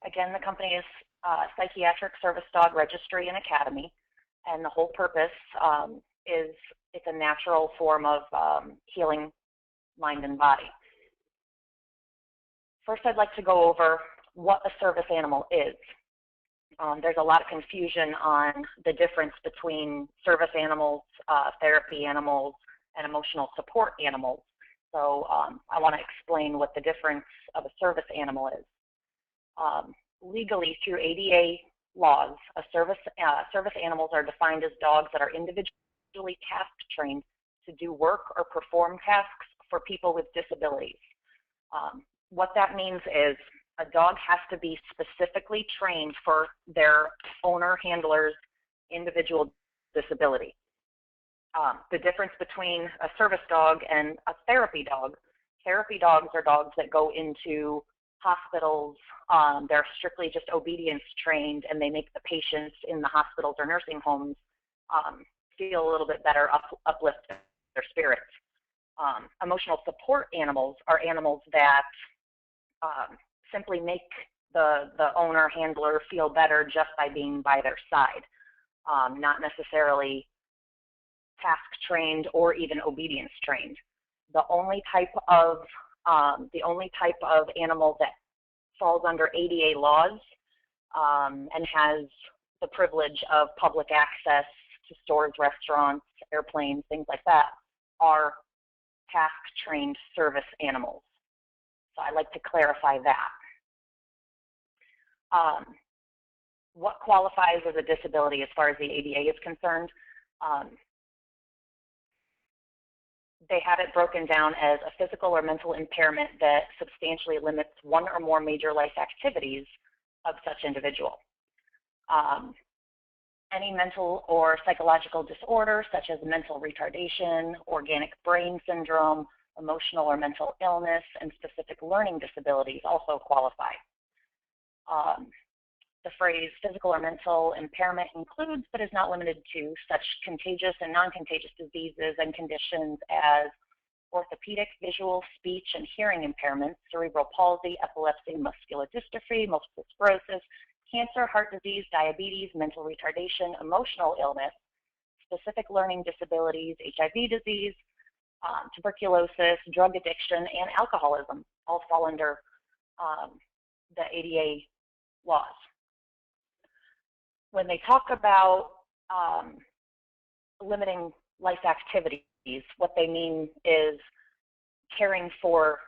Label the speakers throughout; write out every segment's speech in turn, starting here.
Speaker 1: Again, the company is Psychiatric Service Dog Registry and Academy, and the whole purpose is it's a natural form of healing mind and body. First, I'd like to go over what a service animal is. There's a lot of confusion on the difference between service animals, therapy animals, and emotional support animals. So I want to explain what the difference of a service animal is. Legally, through ADA laws, service animals are defined as dogs that are individually task trained to do work or perform tasks for people with disabilities. What that means is a dog has to be specifically trained for their owner handler's individual disability. The difference between a service dog and a therapy dogs are dogs that go into hospitals. They're strictly just obedience trained, and they make the patients in the hospitals or nursing homes feel a little bit better, uplift their spirits. Emotional support animals are animals that simply make the owner handler feel better just by being by their side, not necessarily task trained or even obedience trained. The only type of animal that falls under ADA laws and has the privilege of public access to stores, restaurants, airplanes, things like that, are task-trained service animals. So I'd like to clarify that. What qualifies as a disability as far as the ADA is concerned? They have it broken down as a physical or mental impairment that substantially limits one or more major life activities of such individual. Any mental or psychological disorder, such as mental retardation, organic brain syndrome, emotional or mental illness, and specific learning disabilities also qualify. The phrase physical or mental impairment includes, but is not limited to, such contagious and non-contagious diseases and conditions as orthopedic, visual, speech, and hearing impairments, cerebral palsy, epilepsy, muscular dystrophy, multiple sclerosis, cancer, heart disease, diabetes, mental retardation, emotional illness, specific learning disabilities, HIV disease, tuberculosis, drug addiction, and alcoholism all fall under the ADA laws. When they talk about limiting life activities, what they mean is caring for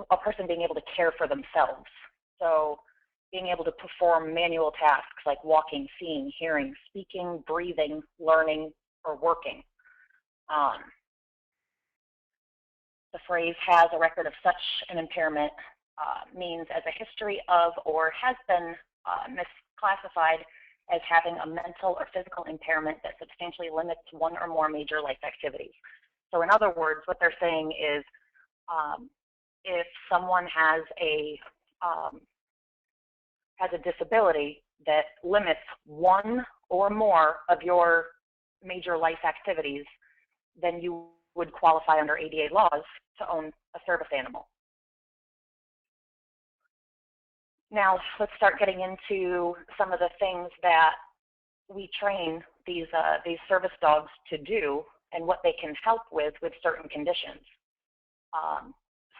Speaker 1: a person being able to care for themselves. So being able to perform manual tasks like walking, seeing, hearing, speaking, breathing, learning, or working. The phrase has a record of such an impairment means as a history of or has been misclassified as having a mental or physical impairment that substantially limits one or more major life activities. So in other words, what they're saying is if someone has a disability that limits one or more of your major life activities, then you would qualify under ADA laws to own a service animal. Now, let's start getting into some of the things that we train these service dogs to do and what they can help with certain conditions.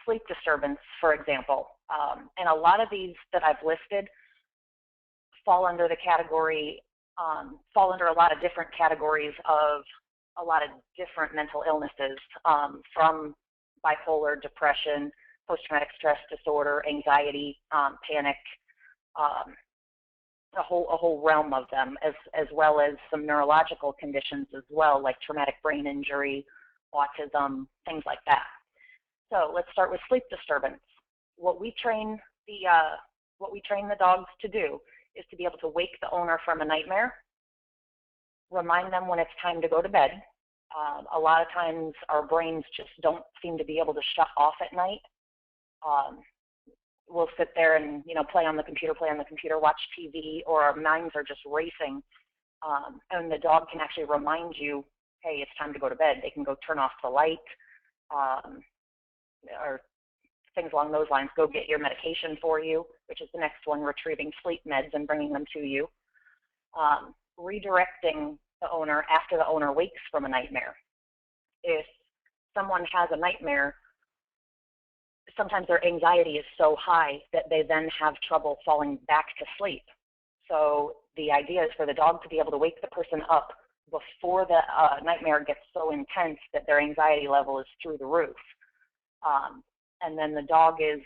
Speaker 1: Sleep disturbance, for example, and a lot of these that I've listed fall under the category, fall under a lot of different categories of a lot of different mental illnesses, from bipolar, depression, post-traumatic stress disorder, anxiety, panic, a whole realm of them, as well as some neurological conditions as well, like traumatic brain injury, autism, things like that. So let's start with sleep disturbance. What we train the dogs to do is to be able to wake the owner from a nightmare, remind them when it's time to go to bed. A lot of times our brains just don't seem to be able to shut off at night. We'll sit there and play on the computer, watch TV, or our minds are just racing. And the dog can actually remind you, hey, it's time to go to bed. They can go turn off the light, or things along those lines. Go get your medication for you, which is the next one, retrieving sleep meds and bringing them to you. Redirecting the owner after the owner wakes from a nightmare. If someone has a nightmare, sometimes their anxiety is so high that they then have trouble falling back to sleep. So the idea is for the dog to be able to wake the person up before the nightmare gets so intense that their anxiety level is through the roof. And then the dog is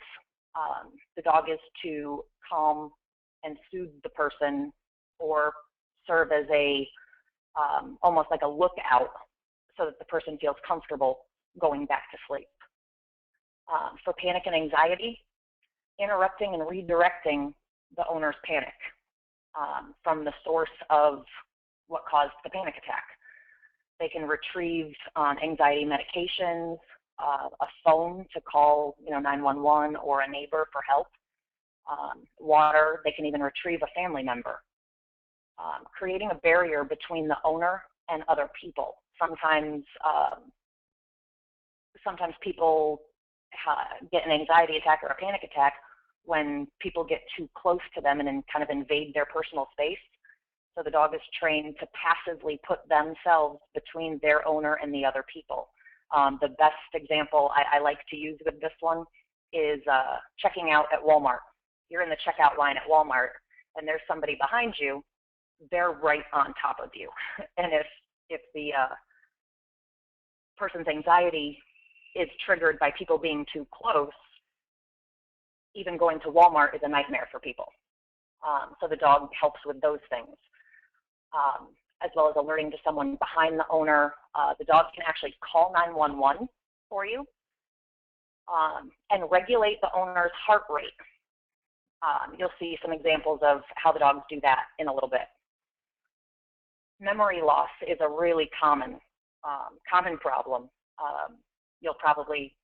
Speaker 1: to calm and soothe the person, or serve as a almost like a lookout, so that the person feels comfortable going back to sleep. For panic and anxiety, interrupting and redirecting the owner's panic from the source of what caused the panic attack. They can retrieve anxiety medications, a phone to call 911 or a neighbor for help, water. They can even retrieve a family member. Creating a barrier between the owner and other people. Sometimes people get an anxiety attack or a panic attack when people get too close to them and then kind of invade their personal space. So the dog is trained to passively put themselves between their owner and the other people. The best example I like to use with this one is checking out at Walmart. You're in the checkout line at Walmart, and there's somebody behind you. They're right on top of you. And if the person's anxiety is triggered by people being too close, even going to Walmart is a nightmare for people. So the dog helps with those things, as well as alerting to someone behind the owner. The dog can actually call 911 for you, and regulate the owner's heart rate. You'll see some examples of how the dogs do that in a little bit. Memory loss is a really common problem. You'll probably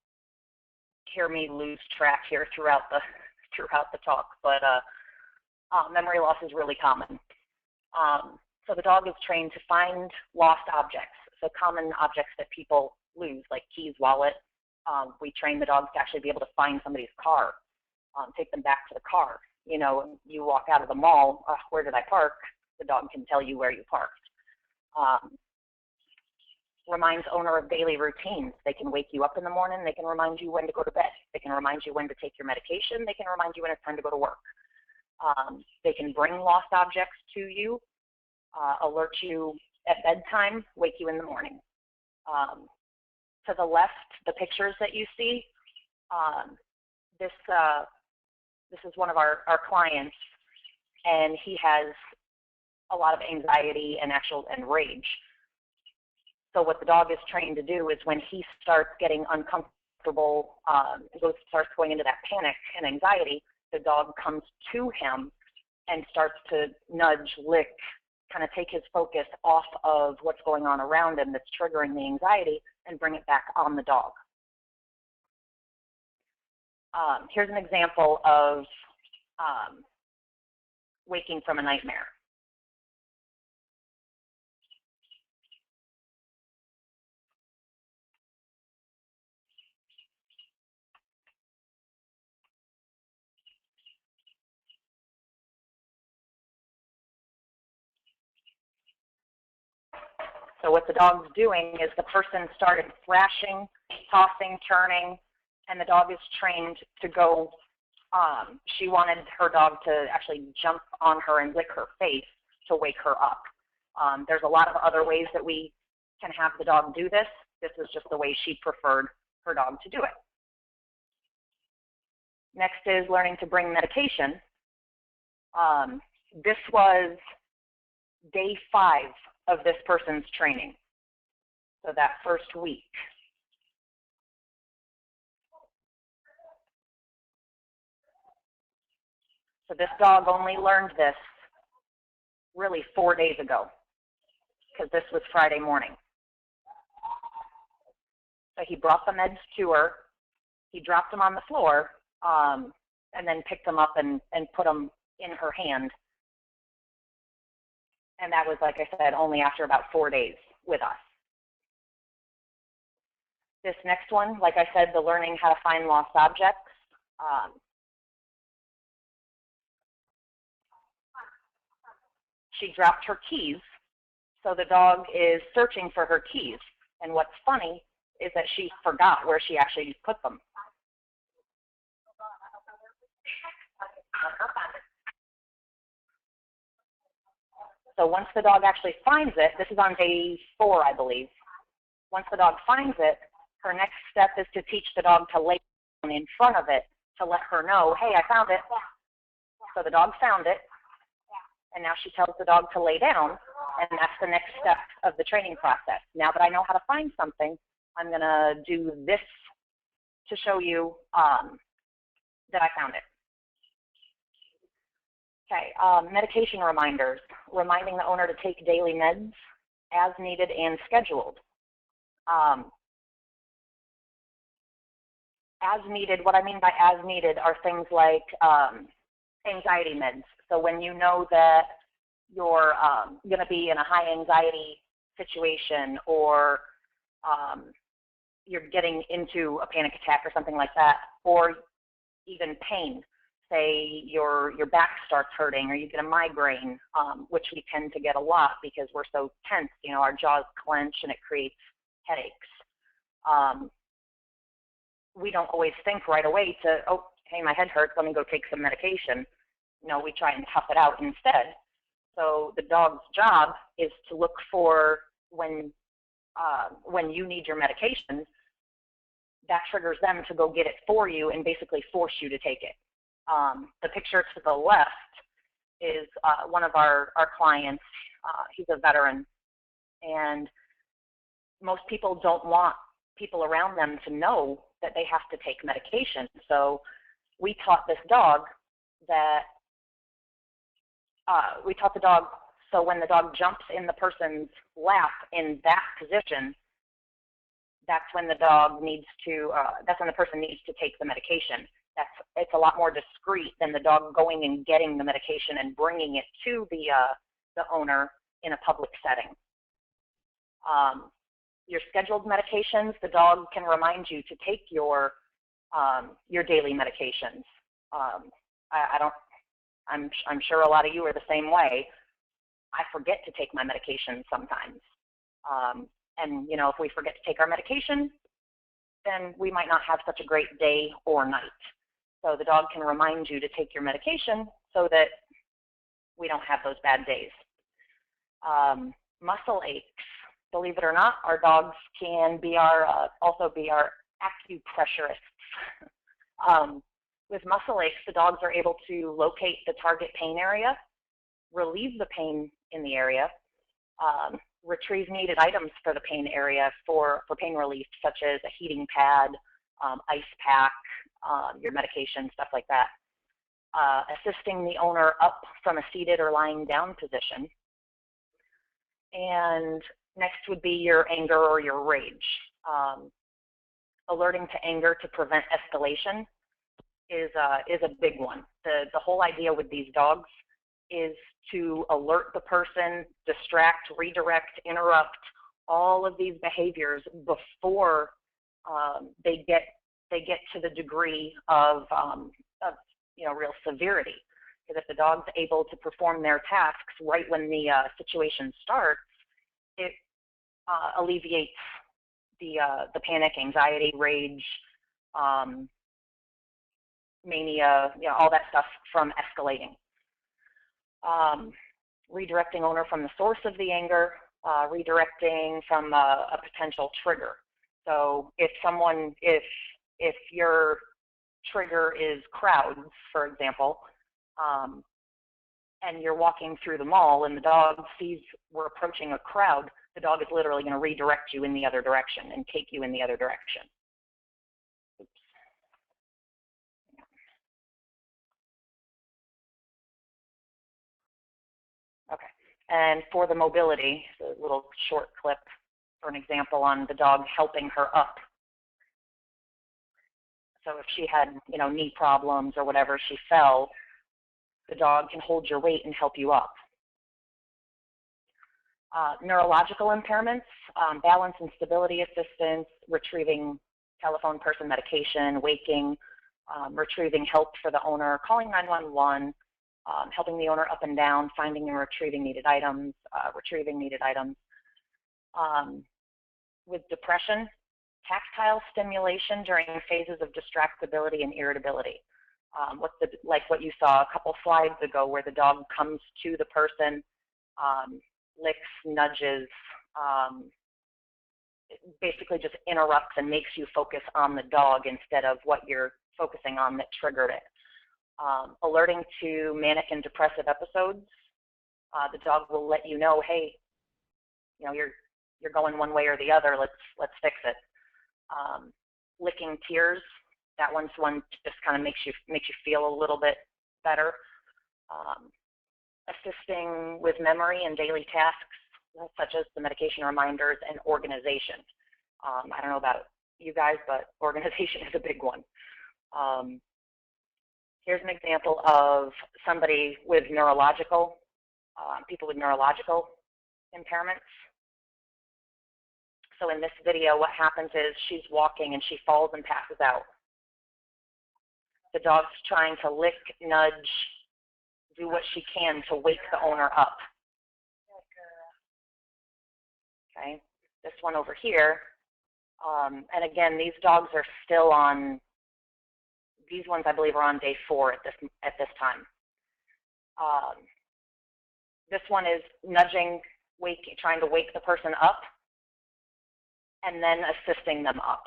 Speaker 1: hear me lose track here throughout the talk, but memory loss is really common. So the dog is trained to find lost objects, so common objects that people lose, like keys, wallet. We train the dogs to actually be able to find somebody's car, take them back to the car. You walk out of the mall, where did I park? The dog can tell you where you parked. Reminds owner of daily routines. They can wake you up in the morning. They can remind you when to go to bed. They can remind you when to take your medication. They can remind you when it's time to go to work. They can bring lost objects to you, alert you at bedtime, wake you in the morning. To the left, the pictures that you see, this is one of our clients, and he has a lot of anxiety and rage. So what the dog is trained to do is when he starts getting uncomfortable, starts going into that panic and anxiety, the dog comes to him and starts to nudge, lick, kind of take his focus off of what's going on around him that's triggering the anxiety and bring it back on the dog. Here's an example of waking from a nightmare. So what the dog's doing is the person started thrashing, tossing, turning, and the dog is trained to go. She wanted her dog to actually jump on her and lick her face to wake her up. There's a lot of other ways that we can have the dog do this. This is just the way she preferred her dog to do it. Next is learning to bring medication. This was day 5 of this person's training, so that first week. So this dog only learned this really 4 days ago, because this was Friday morning. So he brought the meds to her, he dropped them on the floor, and then picked them up and put them in her hand. And that was, like I said, only after about 4 days with us. This next one, like I said, the learning how to find lost objects. She dropped her keys, so the dog is searching for her keys. And what's funny is that she forgot where she actually put them. So once the dog actually finds it, this is on day 4, I believe. Once the dog finds it, her next step is to teach the dog to lay down in front of it to let her know, hey, I found it. So the dog found it, and now she tells the dog to lay down, and that's the next step of the training process. Now that I know how to find something, I'm going to do this to show you that I found it. Okay, medication reminders, reminding the owner to take daily meds as needed and scheduled. As needed, what I mean by as needed are things like anxiety meds. So when you know that you're going to be in a high anxiety situation, or you're getting into a panic attack or something like that, or even pain. Say your back starts hurting, or you get a migraine, which we tend to get a lot because we're so tense. You know, our jaws clench and it creates headaches. We don't always think right away to, oh, hey, my head hurts, let me go take some medication. No, we try and tough it out instead. So the dog's job is to look for when you need your medication, that triggers them to go get it for you and basically force you to take it. The picture to the left is one of our clients. He's a veteran, and most people don't want people around them to know that they have to take medication. So we taught this dog that, so when the dog jumps in the person's lap in that position, that's when the dog needs to, that's when the person needs to take the medication. It's a lot more discreet than the dog going and getting the medication and bringing it to the owner in a public setting. Your scheduled medications, the dog can remind you to take your daily medications. I'm sure a lot of you are the same way. I forget to take my medication sometimes. And, you know, if we forget to take our medication, then we might not have such a great day or night. So the dog can remind you to take your medication so that we don't have those bad days. Muscle aches. Believe it or not, our dogs can be also be our acupressurists. With muscle aches, the dogs are able to locate the target pain area, relieve the pain in the area, retrieve needed items for the pain area for pain relief, such as a heating pad, ice pack, your medication, stuff like that. Assisting the owner up from a seated or lying down position. And next would be your anger or your rage. Alerting to anger to prevent escalation is a big one. The whole idea with these dogs is to alert the person, distract, redirect, interrupt, all of these behaviors before they get to the degree of real severity. Because if the dog's able to perform their tasks right when the situation starts, it alleviates the panic, anxiety, rage, mania, all that stuff from escalating. Redirecting owner from the source of the anger, redirecting from a potential trigger. So if your trigger is crowds, for example, and you're walking through the mall and the dog sees we're approaching a crowd, the dog is literally going to redirect you in the other direction and take you in the other direction. Oops. Okay, and for the mobility, a little short clip for an example on the dog helping her up. So if she had, knee problems or whatever, she fell, the dog can hold your weight and help you up. Neurological impairments, balance and stability assistance, retrieving telephone person medication, waking, retrieving help for the owner, calling 911, helping the owner up and down, finding and retrieving needed items, With depression, tactile stimulation during phases of distractibility and irritability. Like what you saw a couple slides ago, where the dog comes to the person, licks, nudges, basically just interrupts and makes you focus on the dog instead of what you're focusing on that triggered it. Alerting to manic and depressive episodes. The dog will let you know, hey, you know, you're going one way or the other. Let's fix it. Licking tears. That one's one just kind of makes you feel a little bit better. Assisting with memory and daily tasks, such as the medication reminders and organization. I don't know about you guys, but organization is a big one. Here's an example of somebody with neurological, people with neurological impairments. So in this video, what happens is she's walking and she falls and passes out. The dog's trying to lick, nudge, do what she can to wake the owner up. Okay, this one over here, and again, these dogs are still on. These ones, I believe, are on day 4 at this time. This one is nudging, trying to wake the person up, and then assisting them up.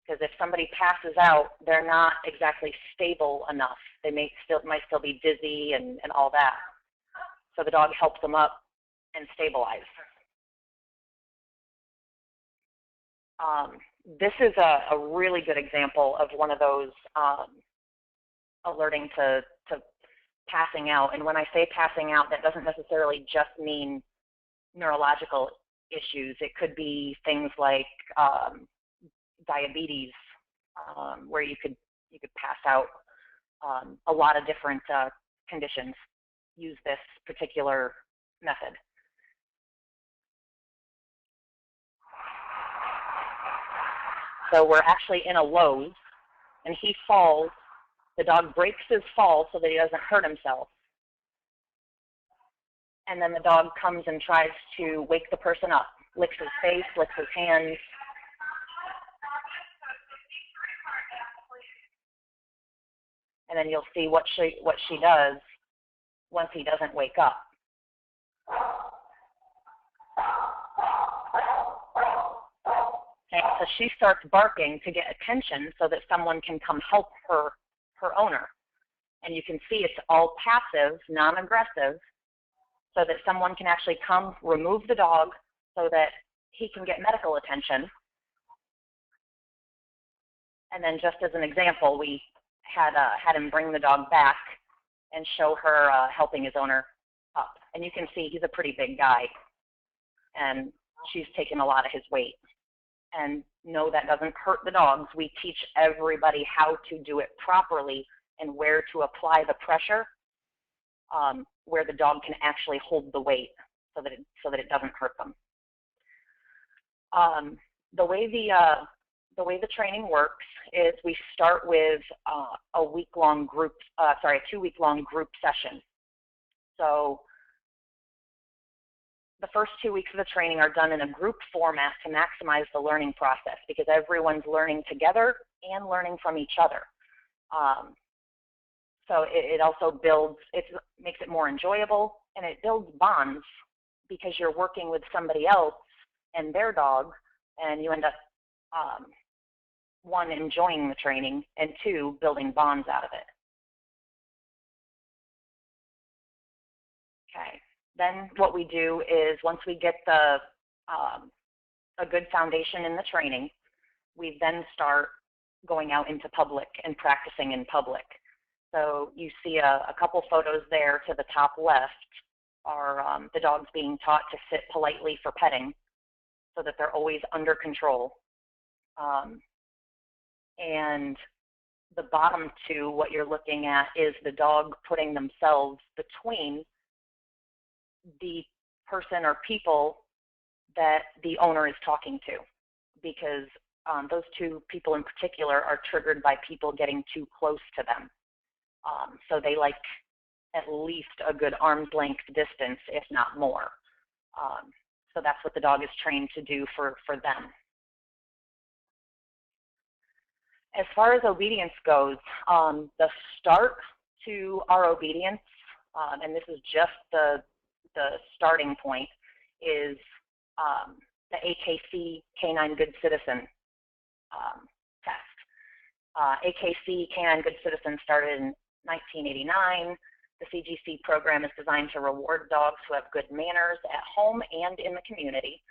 Speaker 1: Because if somebody passes out, they're not exactly stable enough. They might still be dizzy and all that. So the dog helps them up and stabilize. This is a really good example of one of those alerting to passing out. And when I say passing out, that doesn't necessarily just mean neurological issues. It could be things like diabetes, where you could pass out. A lot of different conditions use this particular method. So we're actually in a Lowe's, and he falls. The dog breaks his fall so that he doesn't hurt himself. And then the dog comes and tries to wake the person up, licks his face, licks his hands. And then you'll see what she does once he doesn't wake up. Okay, so she starts barking to get attention so that someone can come help her owner. And you can see it's all passive, non-aggressive, so that someone can actually come remove the dog so that he can get medical attention. And then just as an example, we had him bring the dog back and show her helping his owner up. And you can see he's a pretty big guy, and she's taken a lot of his weight. And no, that doesn't hurt the dogs. We teach everybody how to do it properly and where to apply the pressure, where the dog can actually hold the weight so that it doesn't hurt them. The way the training works is we start with a 2-week-long group session. So the first 2 weeks of the training are done in a group format to maximize the learning process, because everyone's learning together and learning from each other. So it also makes it more enjoyable, and it builds bonds because you're working with somebody else and their dog, and you end up, 1, enjoying the training, and 2, building bonds out of it. Okay. Then what we do is, once we get a good foundation in the training, we then start going out into public and practicing in public. So you see a couple photos there to the top left are the dogs being taught to sit politely for petting so that they're always under control. And the bottom 2, what you're looking at is the dog putting themselves between the person or people that the owner is talking to, because those two people in particular are triggered by people getting too close to them. So they like at least a good arm's length distance, if not more. So that's what the dog is trained to do for them. As far as obedience goes, the start to our obedience, and this is just the starting point, is the AKC Canine Good Citizen test. AKC Canine Good Citizen started in 1989. The CGC program is designed to reward dogs who have good manners at home and in the community.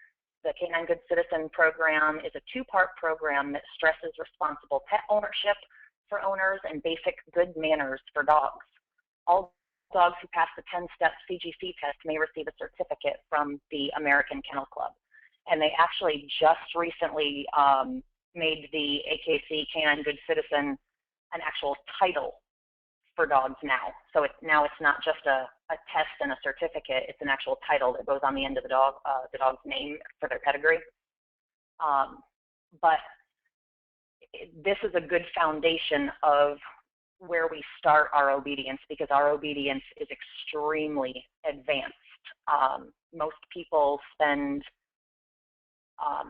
Speaker 1: The Canine Good Citizen program is a two-part program that stresses responsible pet ownership for owners and basic good manners for dogs. All dogs who pass the 10-step CGC test may receive a certificate from the American Kennel Club. And they actually just recently made the AKC Canine Good Citizen an actual title for dogs now. So now it's not just a test and a certificate, it's an actual title that goes on the end of the dog's name for their pedigree. But this is a good foundation of where we start our obedience, because our obedience is extremely advanced. Most people spend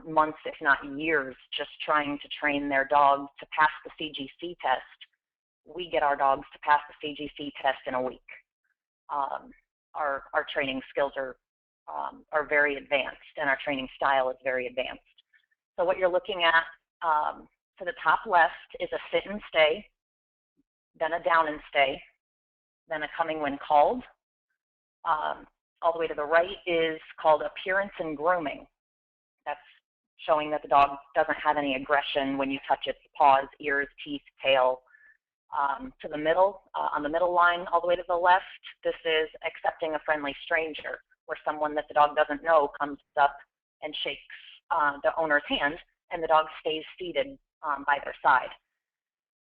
Speaker 1: months, if not years, just trying to train their dogs to pass the CGC test. We get our dogs to pass the CGC test in a week. Our training skills are very advanced, and our training style is very advanced. So what you're looking at to the top left is a sit and stay, then a down and stay, then a coming when called. All the way to the right is called appearance and grooming. That's showing that the dog doesn't have any aggression when you touch its paws, ears, teeth, tail. To the middle, on the middle line, all the way to the left, this is accepting a friendly stranger, where someone that the dog doesn't know comes up and shakes the owner's hand, and the dog stays seated by their side.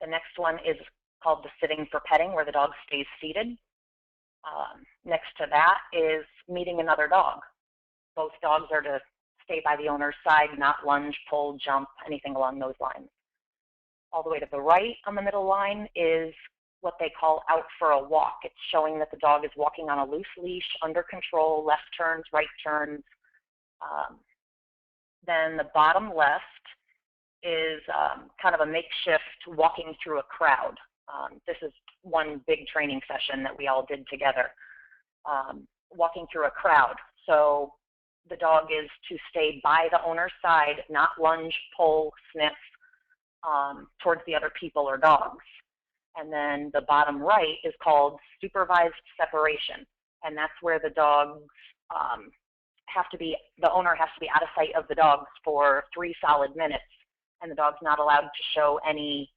Speaker 1: The next one is called the sitting for petting, where the dog stays seated. Next to that is meeting another dog. Both dogs are to stay by the owner's side, not lunge, pull, jump, anything along those lines. All the way to the right on the middle line is what they call out for a walk. It's showing that the dog is walking on a loose leash, under control, left turns, right turns. Then the bottom left is kind of a makeshift walking through a crowd. This is one big training session that we all did together, walking through a crowd. So the dog is to stay by the owner's side, not lunge, pull, sniff, towards the other people or dogs. And then the bottom right is called supervised separation. And that's where the dogs the owner has to be out of sight of the dogs for 3 solid minutes. And the dog's not allowed to show any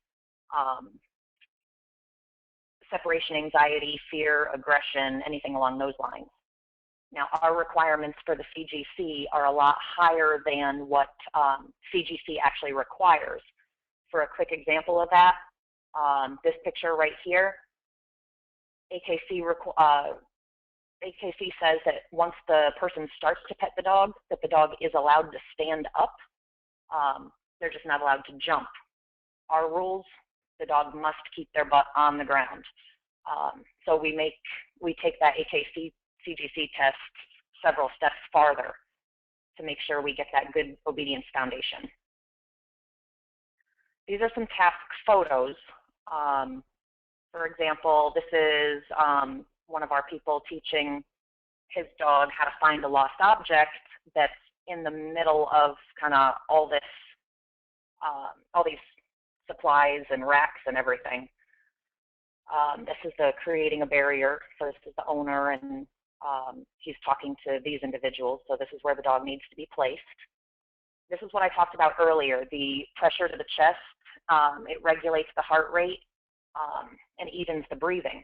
Speaker 1: separation anxiety, fear, aggression, anything along those lines. Now, our requirements for the CGC are a lot higher than what CGC actually requires. For a quick example of that, this picture right here, AKC says that once the person starts to pet the dog, that the dog is allowed to stand up. They're just not allowed to jump. Our rules, the dog must keep their butt on the ground. So we take that AKC CGC test several steps farther to make sure we get that good obedience foundation. These are some task photos. For example, this is one of our people teaching his dog how to find a lost object that's in the middle of kind of all these supplies and racks and everything. This is the creating a barrier. So this is the owner, and he's talking to these individuals. So this is where the dog needs to be placed. This is what I talked about earlier, the pressure to the chest. It regulates the heart rate and evens the breathing.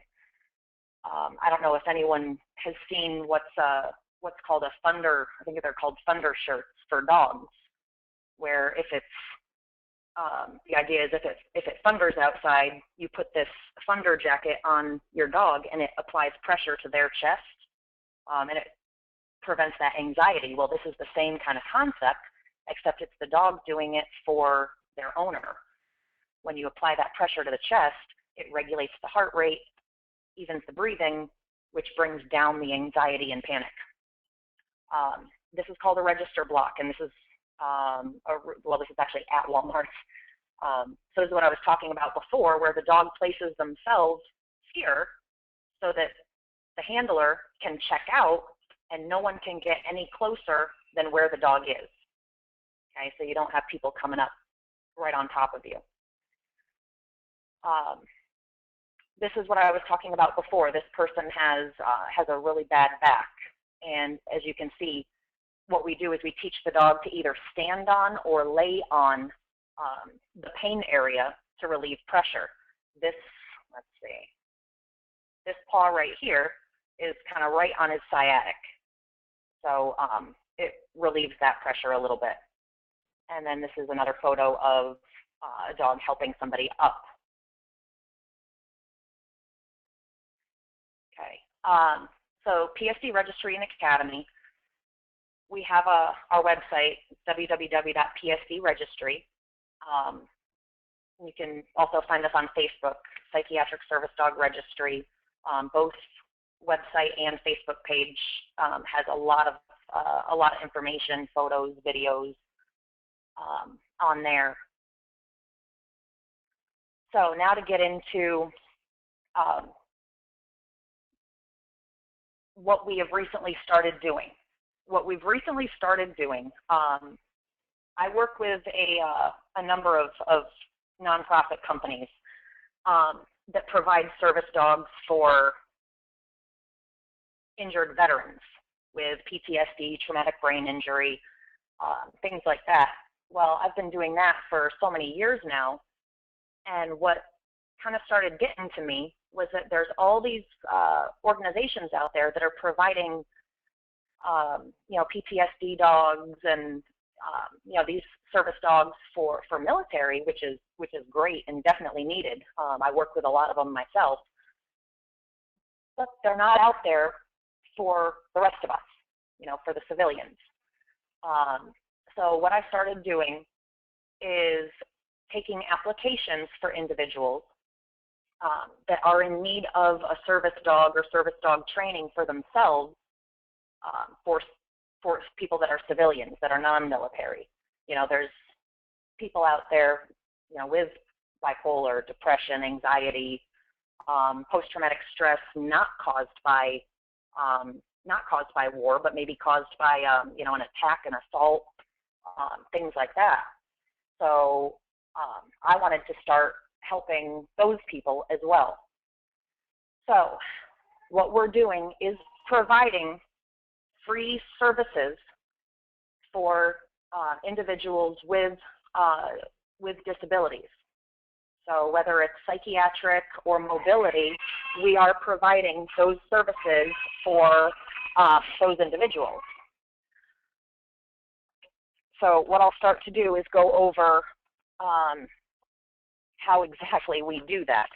Speaker 1: I don't know if anyone has seen what's called a thunder, I think they're called thunder shirts for dogs, where if it's, the idea is if it thunders outside, you put this thunder jacket on your dog and it applies pressure to their chest and it prevents that anxiety. Well, this is the same kind of concept, except it's the dog doing it for their owner. When you apply that pressure to the chest, it regulates the heart rate, evens the breathing, which brings down the anxiety and panic. This is called a register block, and this is, well, this is actually at Walmart. So this is what I was talking about before, where the dog places themselves here so that the handler can check out and no one can get any closer than where the dog is. Okay, so you don't have people coming up right on top of you. This is what I was talking about before. This person has a really bad back, and as you can see, what we do is we teach the dog to either stand on or lay on the pain area to relieve pressure. This, let's see, this paw right here is kind of right on his sciatic. So it relieves that pressure a little bit. And then this is another photo of a dog helping somebody up. Okay, so P.S.D. Registry and Academy. We have our website, www.psd registry. You can also find us on Facebook, Psychiatric Service Dog Registry. Both website and Facebook page has a lot of information, photos, videos on there. So now to get into what we have recently started doing. What we've recently started doing, I work with a number of nonprofit companies that provide service dogs for injured veterans with PTSD, traumatic brain injury, things like that. Well, I've been doing that for so many years now, and what kind of started getting to me was that there's all these organizations out there that are providing you know, PTSD dogs and you know, these service dogs for military, which is great and definitely needed. I work with a lot of them myself, but they're not out there for the rest of us, you know, for the civilians. So what I started doing is taking applications for individuals that are in need of a service dog or service dog training for themselves, for people that are civilians, that are non-military. You know, there's people out there, you know, with bipolar, depression, anxiety, post-traumatic stress, not caused by war, but maybe caused by you know, an attack, an assault, things like that. So I wanted to start helping those people as well. So what we're doing is providing free services for individuals with disabilities. So whether it's psychiatric or mobility, we are providing those services for those individuals. So what I'll start to do is go over how exactly we do that,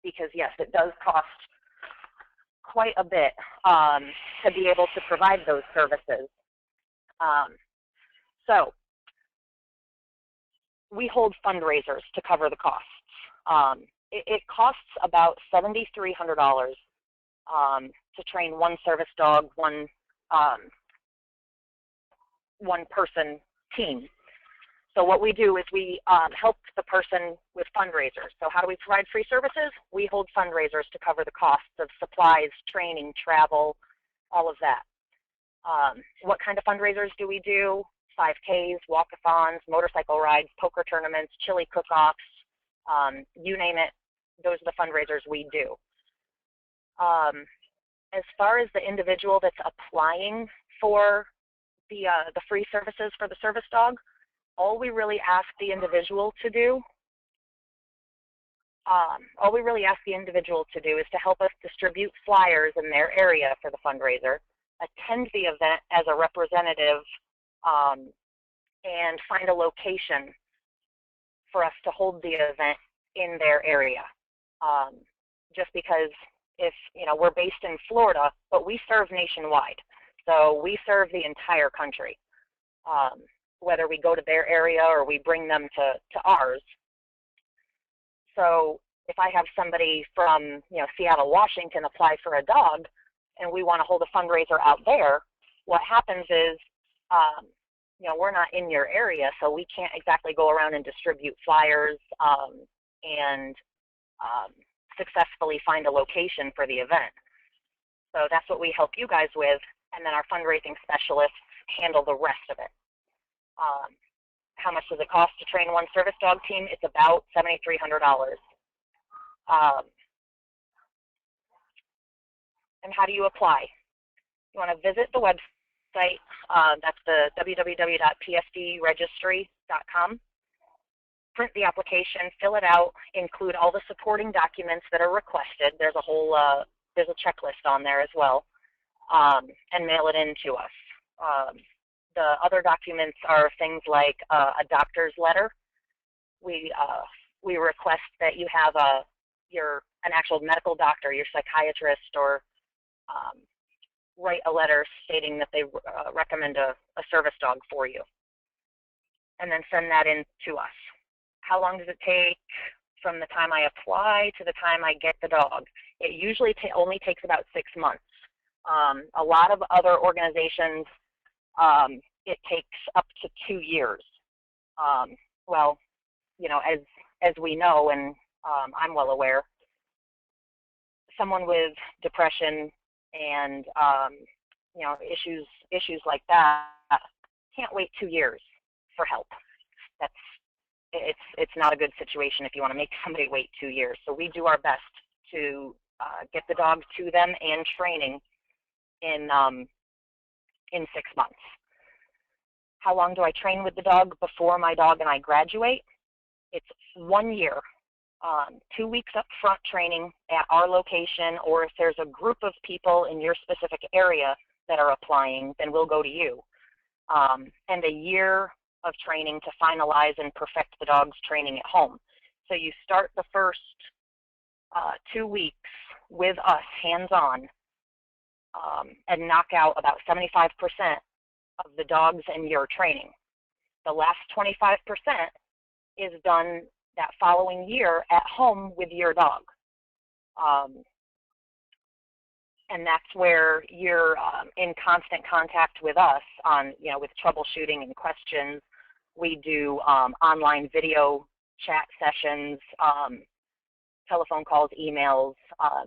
Speaker 1: because yes, it does cost quite a bit to be able to provide those services. So we hold fundraisers to cover the costs. It costs about $7,300 to train one service dog, one person team. So what we do is we help the person with fundraisers. So how do we provide free services? We hold fundraisers to cover the costs of supplies, training, travel, all of that. What kind of fundraisers do we do? 5Ks, walkathons, motorcycle rides, poker tournaments, chili cook-offs, you name it, those are the fundraisers we do. As far as the individual that's applying for the free services for the service dog, all we really ask the individual to do, is to help us distribute flyers in their area for the fundraiser, attend the event as a representative, and find a location for us to hold the event in their area. Just because if, you know, we're based in Florida, but we serve nationwide. So we serve the entire country. whether we go to their area or we bring them to ours. So if I have somebody from Seattle, Washington apply for a dog, and we want to hold a fundraiser out there, what happens is, we're not in your area, so we can't exactly go around and distribute flyers and successfully find a location for the event. So that's what we help you guys with, and then our fundraising specialists handle the rest of it. How much does it cost to train one service dog team? It's about $7,300. And how do you apply? You want to visit the website. That's the www.psdregistry.com. Print the application, fill it out, include all the supporting documents that are requested. There's a whole there's a checklist on there as well, and mail it in to us. The other documents are things like a doctor's letter. We request that you have an actual medical doctor, your psychiatrist, or write a letter stating that they recommend a service dog for you, and then send that in to us. How long does it take from the time I apply to the time I get the dog? It usually only takes about 6 months. A lot of other organizations, it takes up to 2 years. Well, as we know, and I'm well aware, someone with depression and issues like that can't wait 2 years for help. It's not a good situation if you want to make somebody wait 2 years. So we do our best to get the dog to them and training in 6 months. How long do I train with the dog before my dog and I graduate? It's 1 year. 2 weeks up front training at our location, or if there's a group of people in your specific area that are applying, then we'll go to you. And a year of training to finalize and perfect the dog's training at home. So you start the first 2 weeks with us hands-on and knock out about 75% of the dogs in your training. The last 25% is done that following year at home with your dog. And that's where you're in constant contact with us on, with troubleshooting and questions. We do online video chat sessions, telephone calls, emails.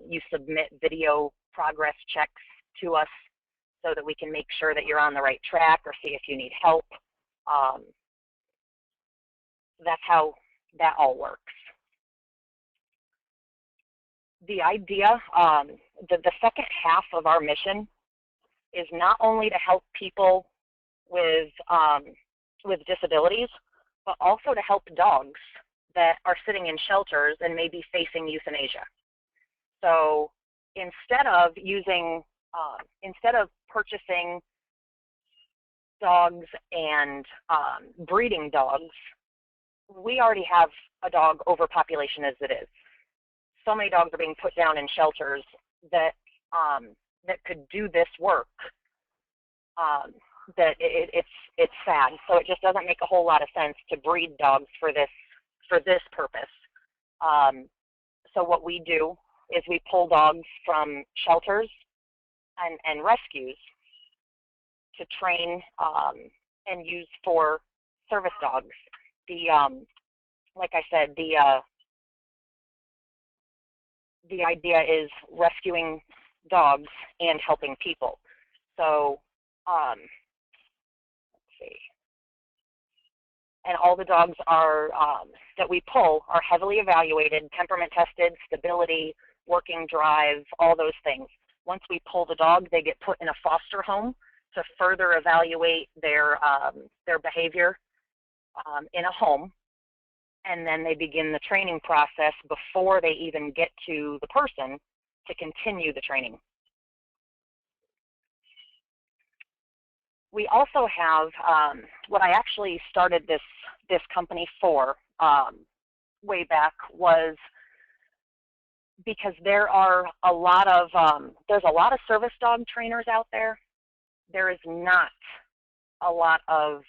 Speaker 1: You submit video progress checks to us so that we can make sure that you're on the right track or see if you need help. That's how that all works. The idea, the second half of our mission is not only to help people with disabilities, but also to help dogs that are sitting in shelters and may be facing euthanasia. So instead of purchasing dogs and breeding dogs, we already have a dog overpopulation as it is. So many dogs are being put down in shelters that could do this work. That it's sad. So it just doesn't make a whole lot of sense to breed dogs for this purpose. So what we do is we pull dogs from shelters and rescues to train and use for service dogs. Like I said, the idea is rescuing dogs and helping people. So let's see. And all the dogs are that we pull are heavily evaluated, temperament tested, stability, working drive, all those things. Once we pull the dog, they get put in a foster home to further evaluate their behavior in a home, and then they begin the training process before they even get to the person to continue the training. We also have what I actually started this company for way back was because there are there's a lot of service dog trainers out there. There is not a lot of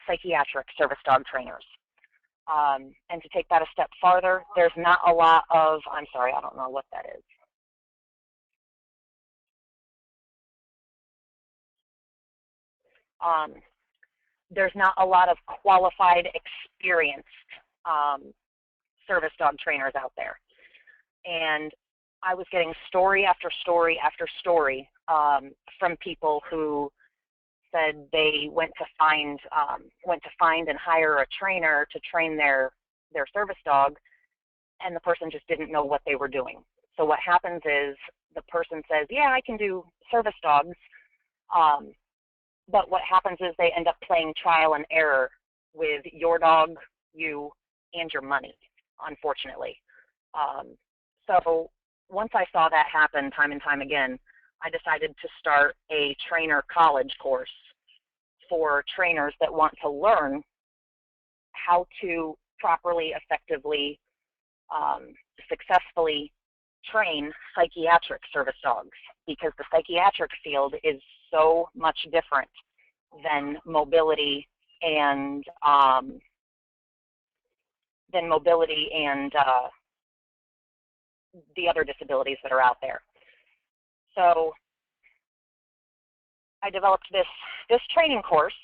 Speaker 1: psychiatric service dog trainers. And to take that a step farther, there's not a lot of, I'm sorry, I don't know what that is. There's not a lot of qualified, experienced service dog trainers out there. And I was getting story after story after story from people who said they went to find and hire a trainer to train their service dog, and the person just didn't know what they were doing. So what happens is the person says, yeah, I can do service dogs, but what happens is they end up playing trial and error with your dog, you, and your money, unfortunately. So once I saw that happen time and time again, I decided to start a trainer college course for trainers that want to learn how to properly, effectively, successfully train psychiatric service dogs, because the psychiatric field is so much different than mobility and the other disabilities that are out there. So I developed this training course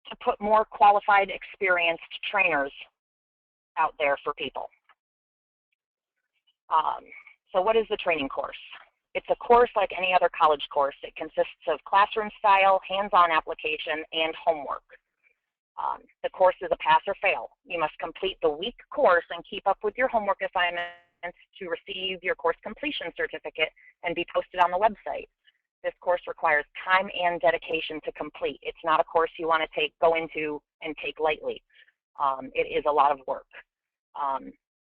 Speaker 1: to put more qualified, experienced trainers out there for people. So what is the training course? It's a course like any other college course. It consists of classroom style, hands-on application, and homework. The course is a pass or fail. You must complete the week course and keep up with your homework assignments to receive your course completion certificate and be posted on the website. This course requires time and dedication to complete. It's not a course you want to go into and take lightly. It is a lot of work.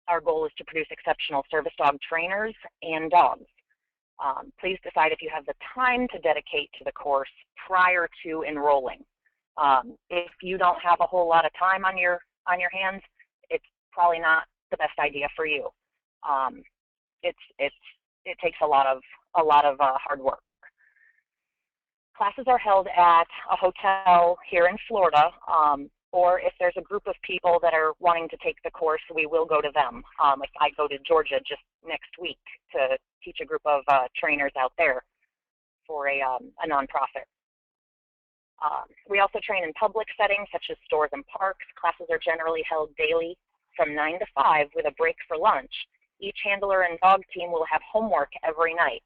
Speaker 1: Our goal is to produce exceptional service dog trainers and dogs. Please decide if you have the time to dedicate to the course prior to enrolling. If you don't have a whole lot of time on your hands, it's probably not the best idea for you. It takes a lot of hard work. Classes are held at a hotel here in Florida, or if there's a group of people that are wanting to take the course, we will go to them. If I go to Georgia just next week to teach a group of trainers out there for a nonprofit. We also train in public settings such as stores and parks. Classes are generally held daily from 9 to 5 with a break for lunch. Each handler and dog team will have homework every night.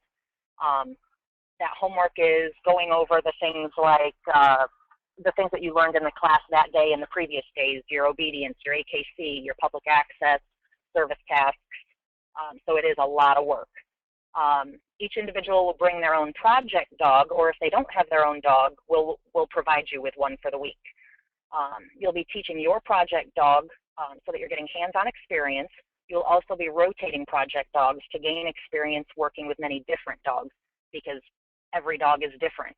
Speaker 1: That homework is going over the things like the things that you learned in the class that day and the previous days, your obedience, your AKC, your public access, service tasks. So it is a lot of work. Each individual will bring their own project dog, or if they don't have their own dog, we'll provide you with one for the week. You'll be teaching your project dog so that you're getting hands-on experience. You'll also be rotating project dogs to gain experience working with many different dogs, because every dog is different.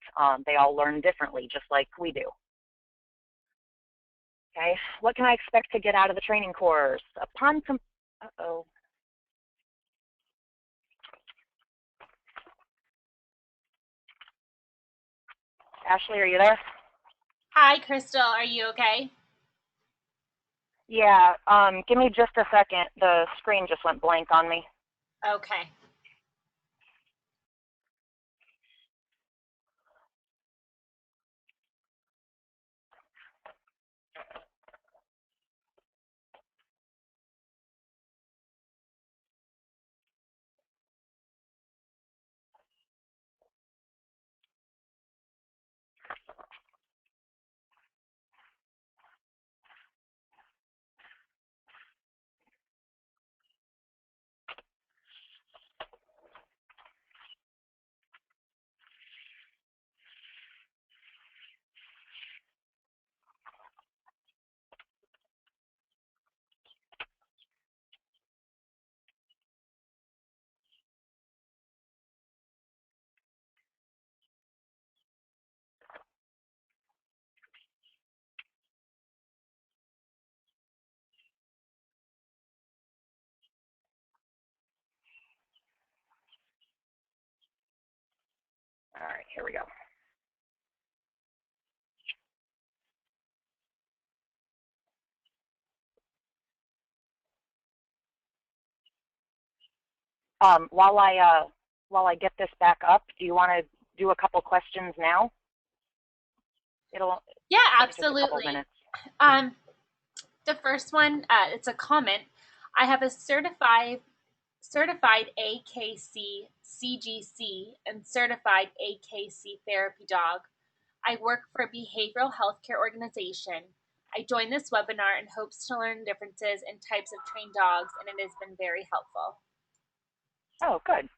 Speaker 1: They all learn differently, just like we do. Okay, what can I expect to get out of the training course? Ashley, are you there?
Speaker 2: Hi, Crystal. Are you okay?
Speaker 1: Yeah, give me just a second. The screen just went blank on me.
Speaker 2: Okay.
Speaker 1: All right, here we go. While I get this back up, do you want to do a couple questions now? It'll
Speaker 2: Yeah,
Speaker 1: take just a couple
Speaker 2: absolutely.
Speaker 1: minutes.
Speaker 2: The first one, it's a comment. I have a certified AKC CGC and certified AKC therapy dog. I work for a behavioral healthcare organization. I joined this webinar in hopes to learn differences in types of trained dogs, and it has been very helpful.
Speaker 1: Oh, good.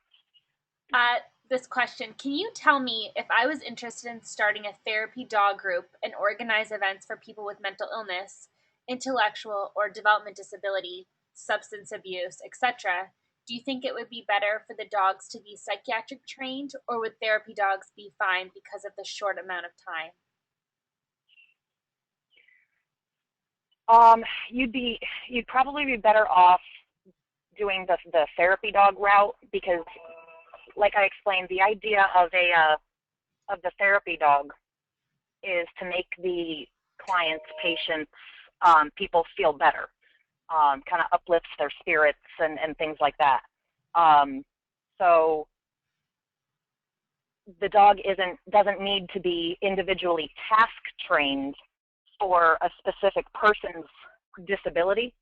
Speaker 2: This question, can you tell me if I was interested in starting a therapy dog group and organize events for people with mental illness, intellectual or development disability, substance abuse, etc., do you think it would be better for the dogs to be psychiatric trained, or would therapy dogs be fine because of the short amount of time?
Speaker 1: You'd probably be better off doing the therapy dog route because, like I explained, the idea of the therapy dog is to make the clients, patients, people feel better, kind of uplifts their spirits and things like that. So the dog doesn't need to be individually task trained for a specific person's disability,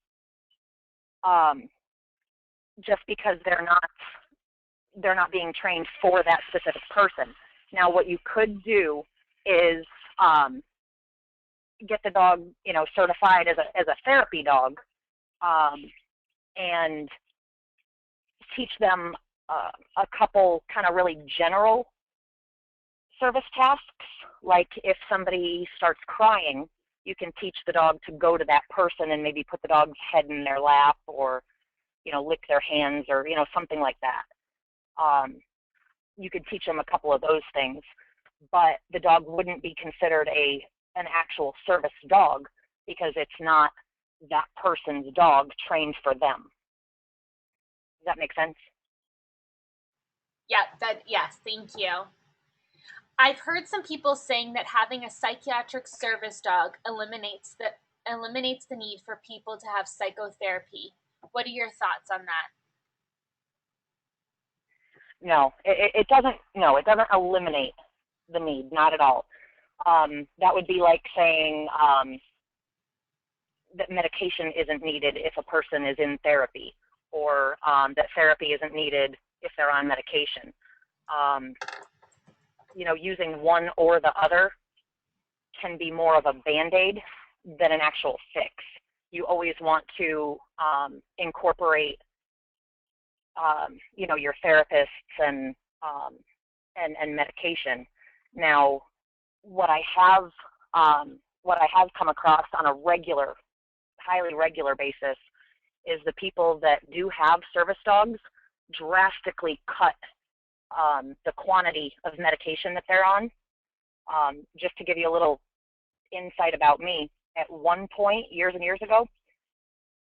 Speaker 1: just because they're not being trained for that specific person. Now, what you could do is get the dog, certified as a therapy dog, and teach them a couple kind of really general service tasks. Like if somebody starts crying, you can teach the dog to go to that person and maybe put the dog's head in their lap, or lick their hands, or something like that. You could teach them a couple of those things, but the dog wouldn't be considered an actual service dog because it's not that person's dog trained for them. Does that make sense?
Speaker 2: Yeah, yes, thank you. I've heard some people saying that having a psychiatric service dog eliminates the need for people to have psychotherapy. What are your thoughts on that?
Speaker 1: No, it doesn't. No, it doesn't eliminate the need. Not at all. That would be like saying that medication isn't needed if a person is in therapy, or that therapy isn't needed if they're on medication. Using one or the other can be more of a Band-Aid than an actual fix. You always want to incorporate, your therapists and medication. Now, what I have come across on a highly regular basis is the people that do have service dogs drastically cut the quantity of medication that they're on. Just to give you a little insight about me, at one point, years and years ago,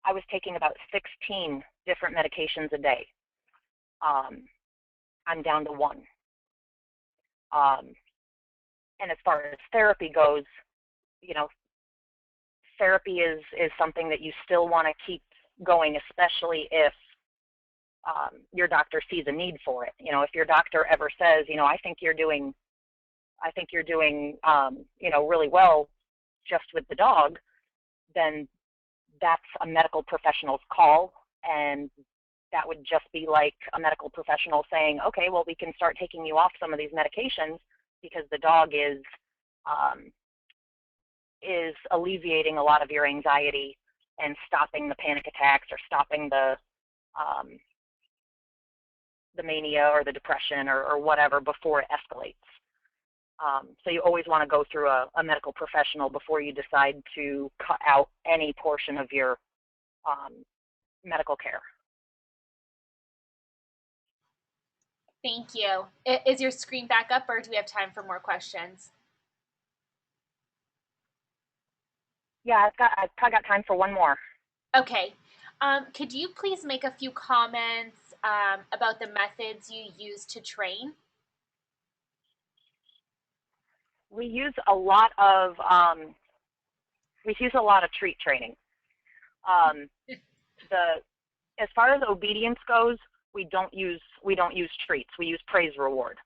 Speaker 1: I was taking about 16 different medications a day. I'm down to one. And as far as therapy goes, therapy is something that you still want to keep going, especially if your doctor sees a need for it. If your doctor ever says, I think you're doing really well just with the dog, then that's a medical professional's call, and that would just be like a medical professional saying, okay, well, we can start taking you off some of these medications because the dog is alleviating a lot of your anxiety and stopping the panic attacks, or stopping the mania or the depression or whatever before it escalates. So you always want to go through a medical professional before you decide to cut out any portion of your medical care.
Speaker 2: Thank you. Is your screen back up, or do we have time for more questions?
Speaker 1: Yeah, I've probably got time for one more.
Speaker 2: Okay. Could you please make a few comments about the methods you use to train?
Speaker 1: We use a lot of treat training. As far as obedience goes, we don't use treats. We use praise reward.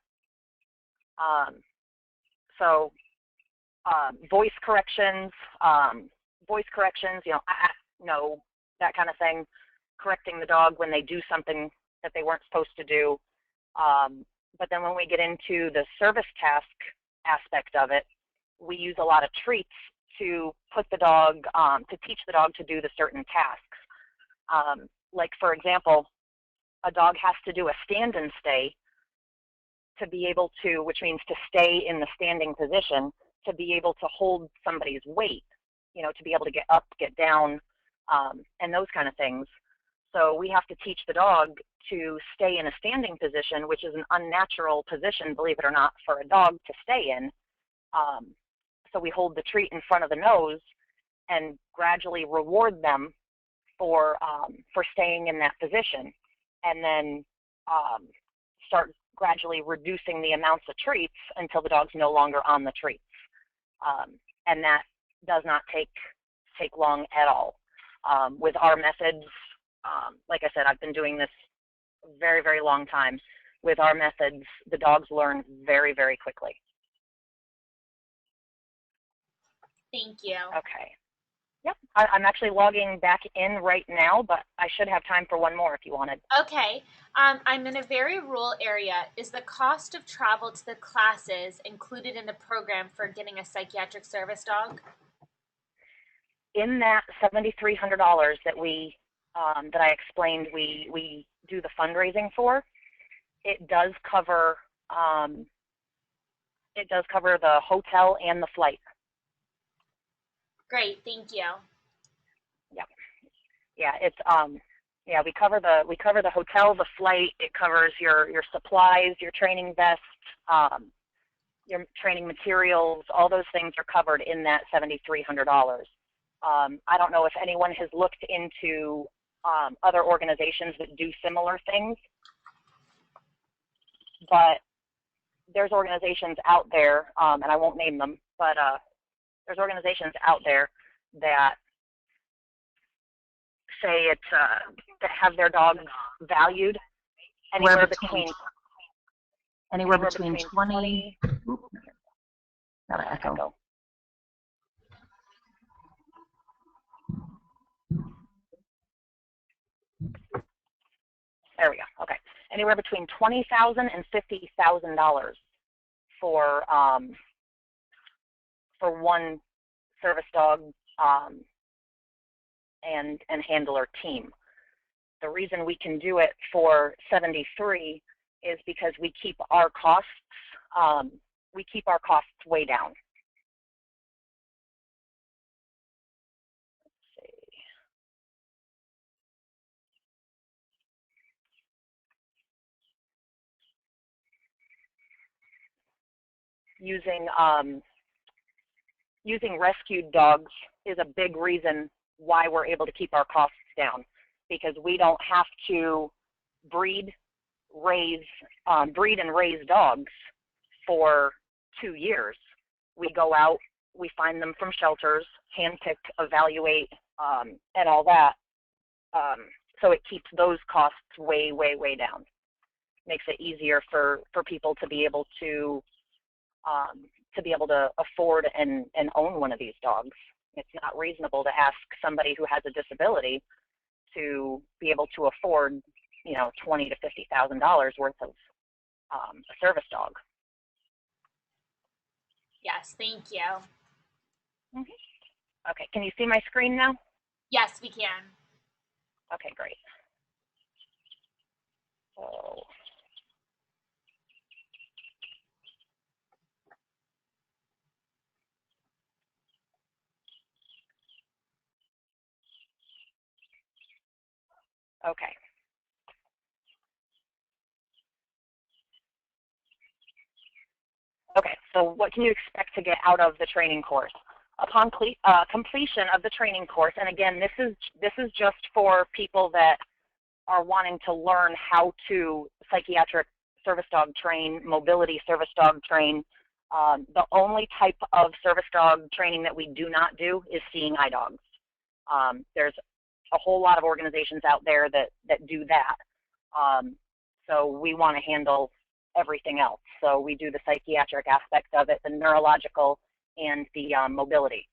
Speaker 1: Voice corrections, no, that kind of thing. Correcting the dog when they do something that they weren't supposed to do. But then when we get into the service task aspect of it, we use a lot of treats to put the dog, to teach the dog to do the certain tasks. Like, for example, a dog has to do a stand and stay to be able to, which means to stay in the standing position, to be able to hold somebody's weight, to be able to get up, get down, and those kind of things. So we have to teach the dog to stay in a standing position, which is an unnatural position, believe it or not, for a dog to stay in. So we hold the treat in front of the nose and gradually reward them for staying in that position, and then start gradually reducing the amounts of treats until the dog's no longer on the treats. And that does not take long at all. With our methods, like I said, I've been doing this a very, very long time. With our methods, the dogs learn very, very quickly.
Speaker 2: Thank you.
Speaker 1: Okay. Yep, I'm actually logging back in right now, but I should have time for one more if you wanted.
Speaker 2: Okay. I'm in a very rural area. Is the cost of travel to the classes included in the program for getting a psychiatric service dog?
Speaker 1: In that $7,300 that that I explained we do the fundraising for, it does cover the hotel and the flight.
Speaker 2: Great, thank you.
Speaker 1: Yeah, yeah, it's we cover the hotel, the flight. It covers your supplies, your training vest, your training materials. All those things are covered in that $7,300. I don't know if anyone has looked into other organizations that do similar things, but there's organizations out there, and I won't name them, but there's organizations out there that say it's that have their dogs valued anywhere between 20.
Speaker 3: Got an echo.
Speaker 1: There we go. Okay, anywhere between $20,000 and $50,000 for one service dog and handler team. The reason we can do it for 73 is because we keep our costs way down. Using rescued dogs is a big reason why we're able to keep our costs down, because we don't have to breed and raise dogs for 2 years. We go out, we find them from shelters, handpick, evaluate, and all that. So it keeps those costs way, way, way down. Makes it easier for people to be able to afford and own one of these dogs. It's not reasonable to ask somebody who has a disability to be able to afford, $20,000 to $50,000 worth of a service dog.
Speaker 2: Yes, thank you.
Speaker 1: Mm-hmm. Okay, can you see my screen now?
Speaker 2: Yes, we can.
Speaker 1: Okay, great. So, okay. Okay, so what can you expect to get out of the training course? Upon completion of the training course, and again, this is just for people that are wanting to learn how to psychiatric service dog train, mobility service dog train. The only type of service dog training that we do not do is seeing eye dogs. There's a whole lot of organizations out there that do that. So we want to handle everything else. So we do the psychiatric aspect of it, the neurological, and the mobility.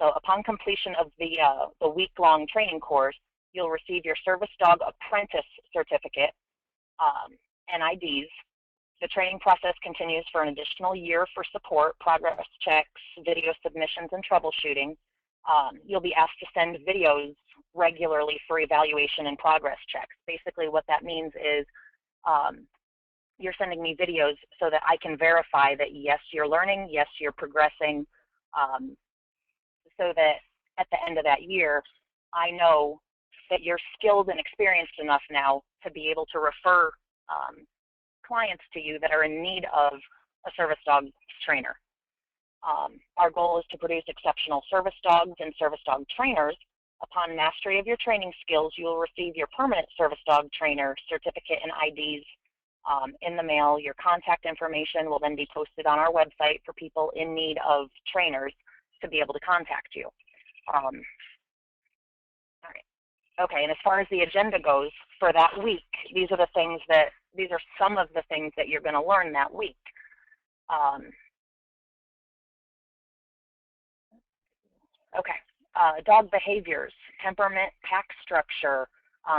Speaker 1: So upon completion of the week-long training course, you'll receive your service dog apprentice certificate and IDs. The training process continues for an additional year for support, progress checks, video submissions, and troubleshooting. You'll be asked to send videos regularly for evaluation and progress checks. Basically what that means is you're sending me videos so that I can verify that yes, you're learning, yes, you're progressing, so that at the end of that year, I know that you're skilled and experienced enough now to be able to refer clients to you that are in need of a service dog trainer. Our goal is to produce exceptional service dogs and service dog trainers. Upon mastery of your training skills, you will receive your permanent service dog trainer certificate and IDs in the mail. Your contact information will then be posted on our website for people in need of trainers to be able to contact you. All right. Okay, and as far as the agenda goes for that week, these are some of the things that you're going to learn that week. Dog behaviors, temperament, pack structure,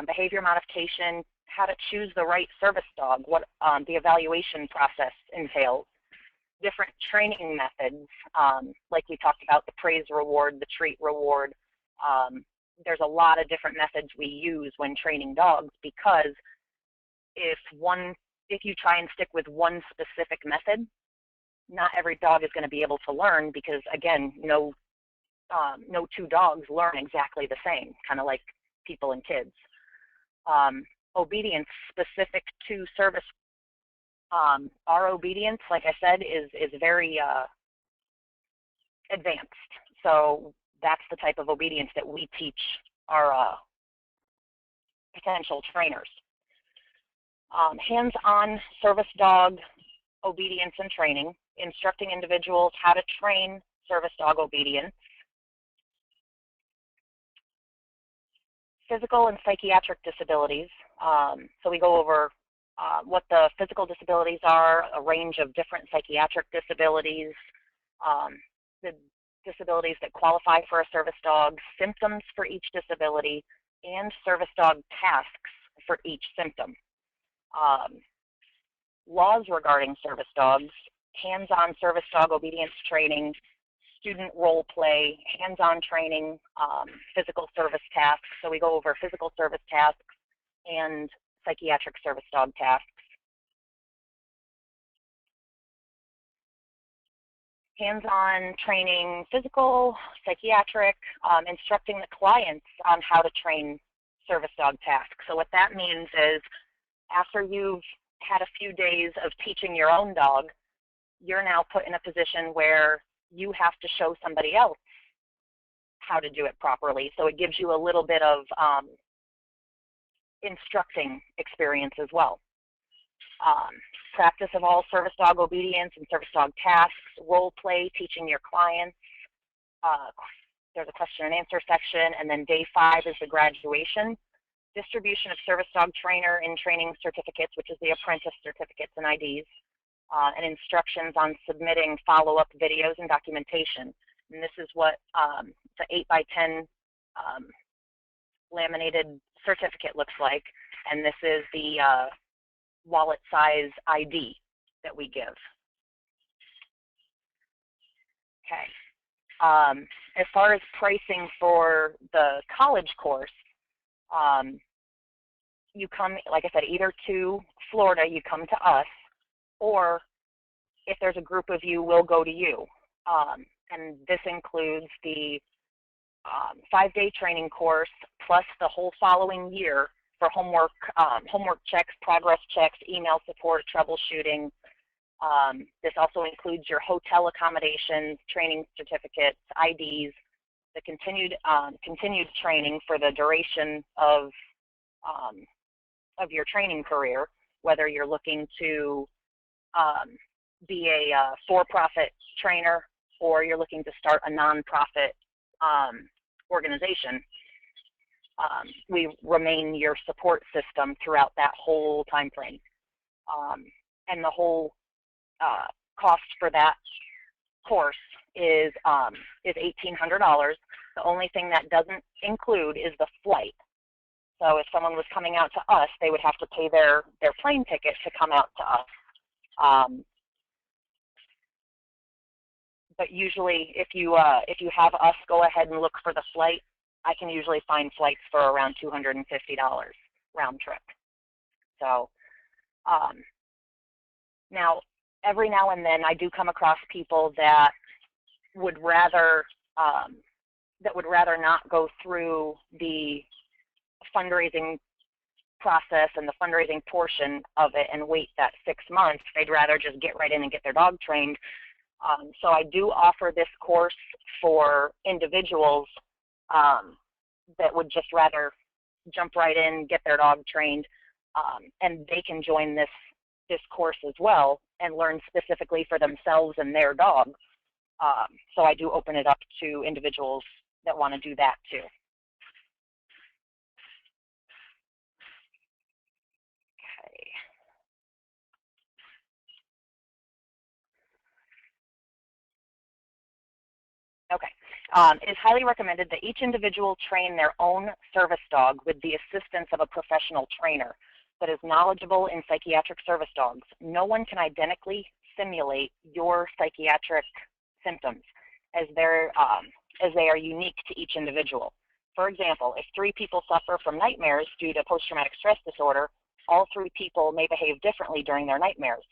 Speaker 1: behavior modification, how to choose the right service dog, what the evaluation process entails, different training methods, like we talked about, the praise reward, the treat reward. There's a lot of different methods we use when training dogs, because if you try and stick with one specific method, not every dog is going to be able to learn, because again, no two dogs learn exactly the same, kind of like people and kids. Obedience specific to service. Our obedience, like I said, is very advanced. So that's the type of obedience that we teach our potential trainers. Hands-on service dog obedience and training, instructing individuals how to train service dog obedience. Physical and psychiatric disabilities. So we go over what the physical disabilities are, a range of different psychiatric disabilities, the disabilities that qualify for a service dog, symptoms for each disability, and service dog tasks for each symptom. Laws regarding service dogs, hands-on service dog obedience training, student role play, hands-on training, physical service tasks. So we go over physical service tasks and psychiatric service dog tasks. Hands-on training, physical, psychiatric, instructing the clients on how to train service dog tasks. So what that means is after you've had a few days of teaching your own dog, you're now put in a position where you have to show somebody else how to do it properly. So it gives you a little bit of instructing experience as well. Practice of all service dog obedience and service dog tasks, role play, teaching your clients. There's a question and answer section, and then day 5 is the graduation. Distribution of service dog trainer and training certificates, which is the apprentice certificates and IDs, and instructions on submitting follow-up videos and documentation. And this is what the 8x10 laminated certificate looks like, and this is the wallet size ID that we give. Okay. As far as pricing for the college course, you come, like I said, either to Florida, you come to us, or if there's a group of you, we'll go to you. And this includes the 5-day training course plus the whole following year for homework checks, progress checks, email support, troubleshooting. This also includes your hotel accommodations, training certificates, IDs, the continued training for the duration of your training career, whether you're looking to be a for-profit trainer or you're looking to start a nonprofit organization. We remain your support system throughout that whole time frame. And the whole cost for that course is $1,800. The only thing that doesn't include is the flight. So if someone was coming out to us, they would have to pay their plane ticket to come out to us. But usually, if you have us go ahead and look for the flight, I can usually find flights for around $250 round trip. So now, every now and then, I do come across people that would rather not go through the fundraising process and the fundraising portion of it and wait that 6 months. They'd rather just get right in and get their dog trained. So I do offer this course for individuals that would just rather jump right in, get their dog trained, and they can join this course as well and learn specifically for themselves and their dog. So I do open it up to individuals that want to do that too. Okay. It is highly recommended that each individual train their own service dog with the assistance of a professional trainer that is knowledgeable in psychiatric service dogs. No one can identically simulate your psychiatric symptoms as they are unique to each individual. For example, if 3 people suffer from nightmares due to post-traumatic stress disorder, all 3 people may behave differently during their nightmares.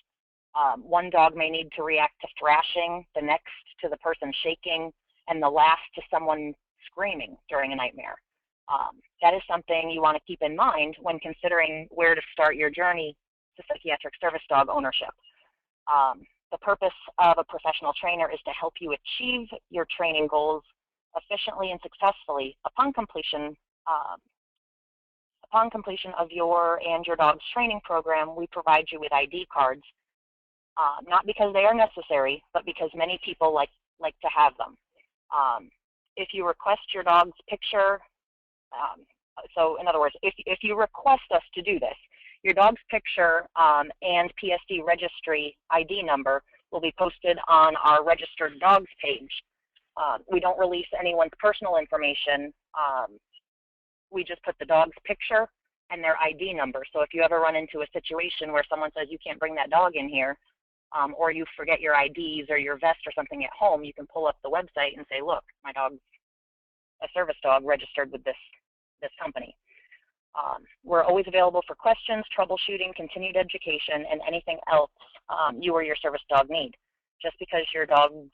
Speaker 1: One dog may need to react to thrashing, the next to the person shaking, and the last to someone screaming during a nightmare. That is something you want to keep in mind when considering where to start your journey to psychiatric service dog ownership. The purpose of a professional trainer is to help you achieve your training goals efficiently and successfully upon completion of your and your dog's training program. We provide you with ID cards, not because they are necessary, but because many people like to have them. If you request your dog's picture, so in other words, if you request us to do this, your dog's picture and P.S.D. registry ID number will be posted on our registered dogs page. We don't release anyone's personal information. We just put the dog's picture and their ID number. So if you ever run into a situation where someone says you can't bring that dog in here, or you forget your IDs or your vest or something at home, you can pull up the website and say, look, my dog's a service dog registered with this company. We're always available for questions, troubleshooting, continued education, and anything else you or your service dog need. Just because your dog's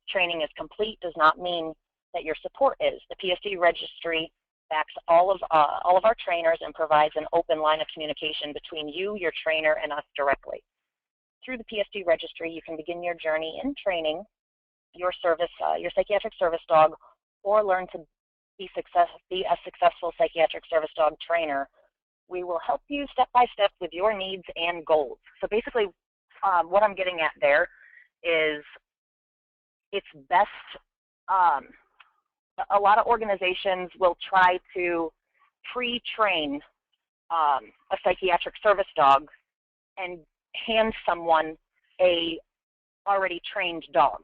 Speaker 1: training is complete does not mean that your support is. The P.S.D. registry backs all of our trainers and provides an open line of communication between you, your trainer, and us directly. Through the P.S.D. registry, you can begin your journey in training your psychiatric service dog, or learn to be a successful psychiatric service dog trainer. We will help you step by step with your needs and goals. So basically, what I'm getting at there is it's best, a lot of organizations will try to pre-train a psychiatric service dog and hand someone a already trained dog.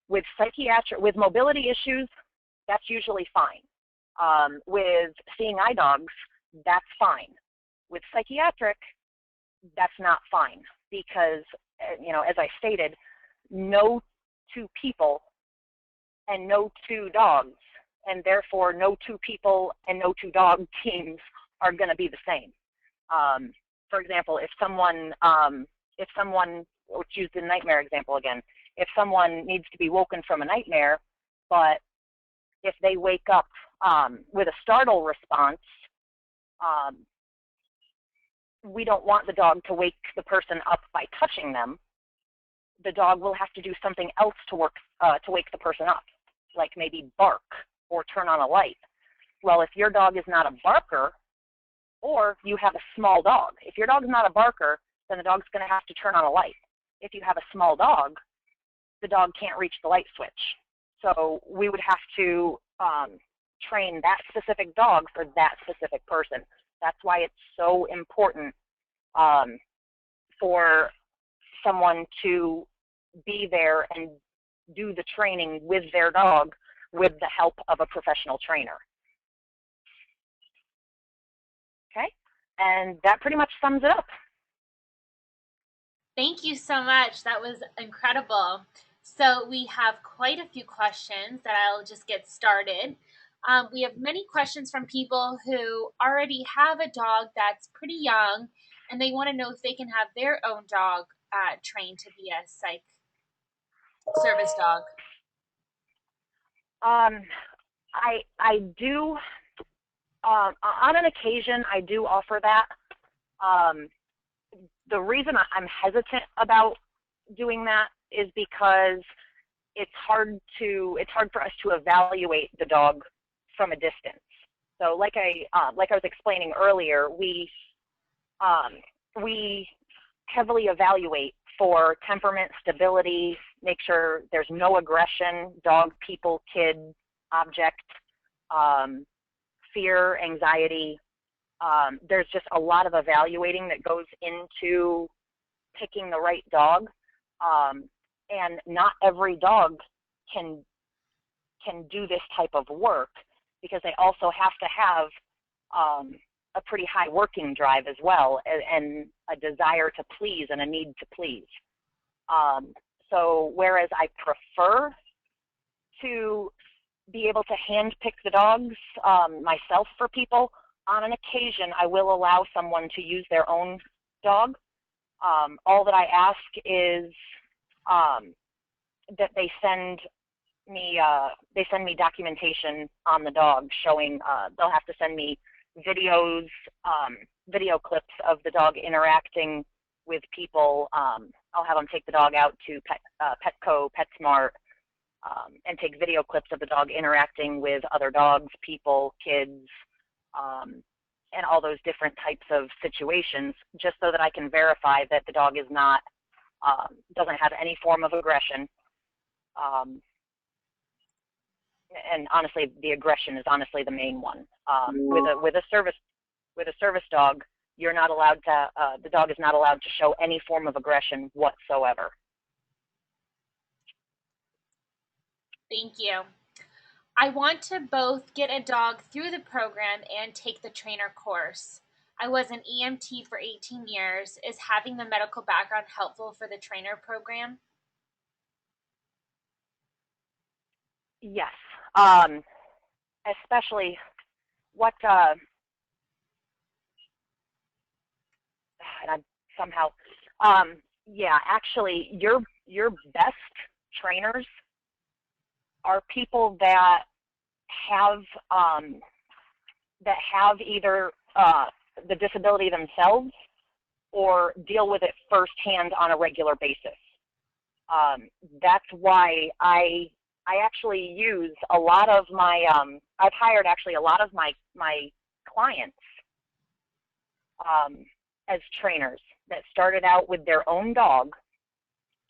Speaker 1: With mobility issues, that's usually fine. With seeing eye dogs, that's fine. With psychiatric, that's not fine because, as I stated, no 2 people and no 2 dogs, and therefore no 2 people and no 2 dog teams are going to be the same. For example, if someone, let's use the nightmare example again. If someone needs to be woken from a nightmare, but if they wake up with a startle response, we don't want the dog to wake the person up by touching them. The dog will have to do something else to wake the person up, like maybe bark or turn on a light. Well, if your dog is not a barker, or you have a small dog, if your dog's not a barker, then the dog's going to have to turn on a light. If you have a small dog, the dog can't reach the light switch. So we would have to train that specific dog for that specific person. That's why it's so important for someone to be there and do the training with their dog with the help of a professional trainer. Okay, and that pretty much sums it up.
Speaker 2: Thank you so much. That was incredible. So we have quite a few questions that I'll just get started. We have many questions from people who already have a dog that's pretty young, and they want to know if they can have their own dog trained to be a psych service dog.
Speaker 1: I do, on an occasion, I do offer that. The reason I'm hesitant about doing that is because it's hard for us to evaluate the dog from a distance. So like I was explaining earlier, we heavily evaluate for temperament, stability, make sure there's no aggression, dog, people, kid, object, fear, anxiety. There's just a lot of evaluating that goes into picking the right dog, and not every dog can do this type of work, because they also have to have a pretty high working drive as well, and a desire to please and a need to please. So whereas I prefer to be able to hand pick the dogs myself for people, on an occasion I will allow someone to use their own dog. All that I ask is that they send me documentation on the dog, showing they'll have to send me videos, video clips of the dog interacting with people. I'll have them take the dog out to Petco, PetSmart, and take video clips of the dog interacting with other dogs, people, kids, and all those different types of situations, just so that I can verify that the dog is not, doesn't have any form of aggression. And honestly, the aggression is honestly the main one. With a service dog, you're not allowed to. The dog is not allowed to show any form of aggression whatsoever.
Speaker 2: Thank you. I want to both get a dog through the program and take the trainer course. I was an EMT for 18 years. Is having the medical background helpful for the trainer program?
Speaker 1: Yes, especially what, and I somehow, yeah, actually, your best trainers are people that have either the disability themselves or deal with it firsthand on a regular basis. That's why I actually use a lot of my, I've hired actually a lot of my clients as trainers that started out with their own dog,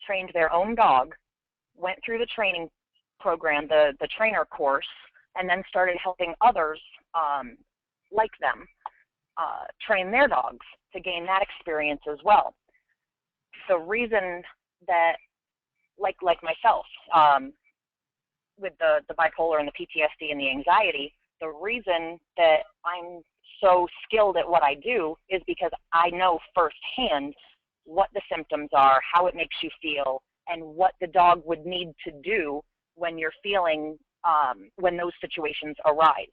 Speaker 1: trained their own dog, went through the training program, the trainer course, and then started helping others like them train their dogs to gain that experience as well. The reason that, like myself, with the bipolar and the PTSD and the anxiety, the reason that I'm so skilled at what I do is because I know firsthand what the symptoms are, how it makes you feel, and what the dog would need to do when you're feeling, when those situations arise.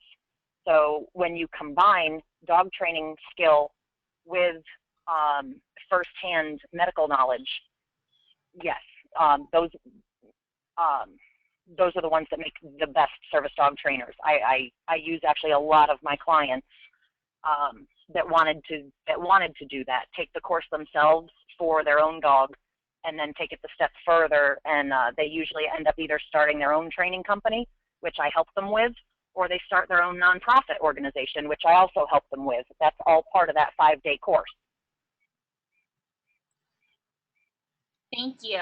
Speaker 1: So when you combine dog training skill with firsthand medical knowledge, yes, those are the ones that make the best service dog trainers. I use actually a lot of my clients that wanted to do that, take the course themselves for their own dog, and then take it the step further, and they usually end up either starting their own training company, which I help them with, or they start their own nonprofit organization, which I also help them with. That's all part of that 5-day course.
Speaker 2: Thank you.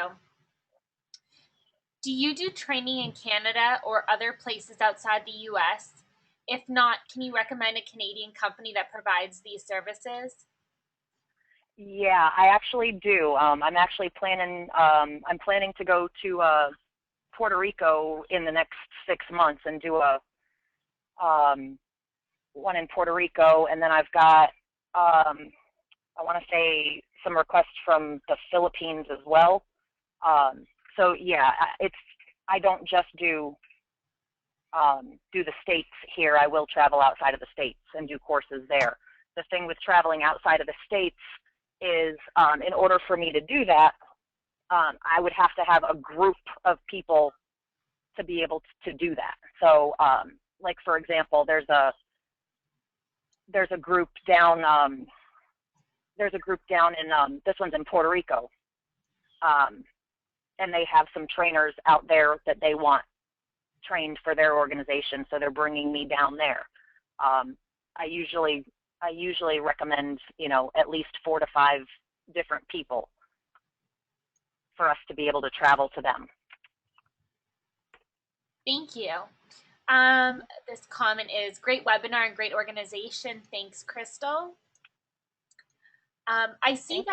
Speaker 2: Do you do training in Canada or other places outside the U.S.? If not, can you recommend a Canadian company that provides these services?
Speaker 1: Yeah, I actually do. I'm actually planning. I'm planning to go to Puerto Rico in the next 6 months and do a one in Puerto Rico, and then I've got I want to say some requests from the Philippines as well. So yeah, I don't just do the states here. I will travel outside of the states and do courses there. The thing with traveling outside of the states is, in order for me to do that, I would have to have a group of people to be able to do that. So, like for example, there's a group down in this one's in Puerto Rico, and they have some trainers out there that they want trained for their organization, so they're bringing me down there. I usually recommend, at least 4 to 5 different people for us to be able to travel to them.
Speaker 2: Thank you. This comment is great webinar and great organization. Thanks, Crystal. I see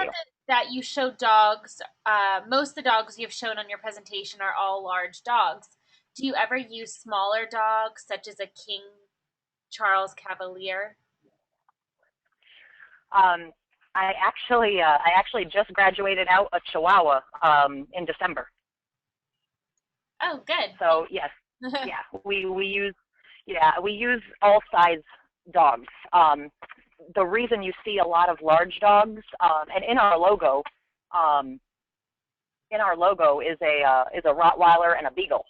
Speaker 2: that you show dogs. Most of the dogs you've shown on your presentation are all large dogs. Do you ever use smaller dogs, such as a King Charles Cavalier?
Speaker 1: I actually just graduated out a Chihuahua in December.
Speaker 2: Oh, good.
Speaker 1: So yes, yeah, we use all size dogs. The reason you see a lot of large dogs, and in our logo is a Rottweiler and a Beagle.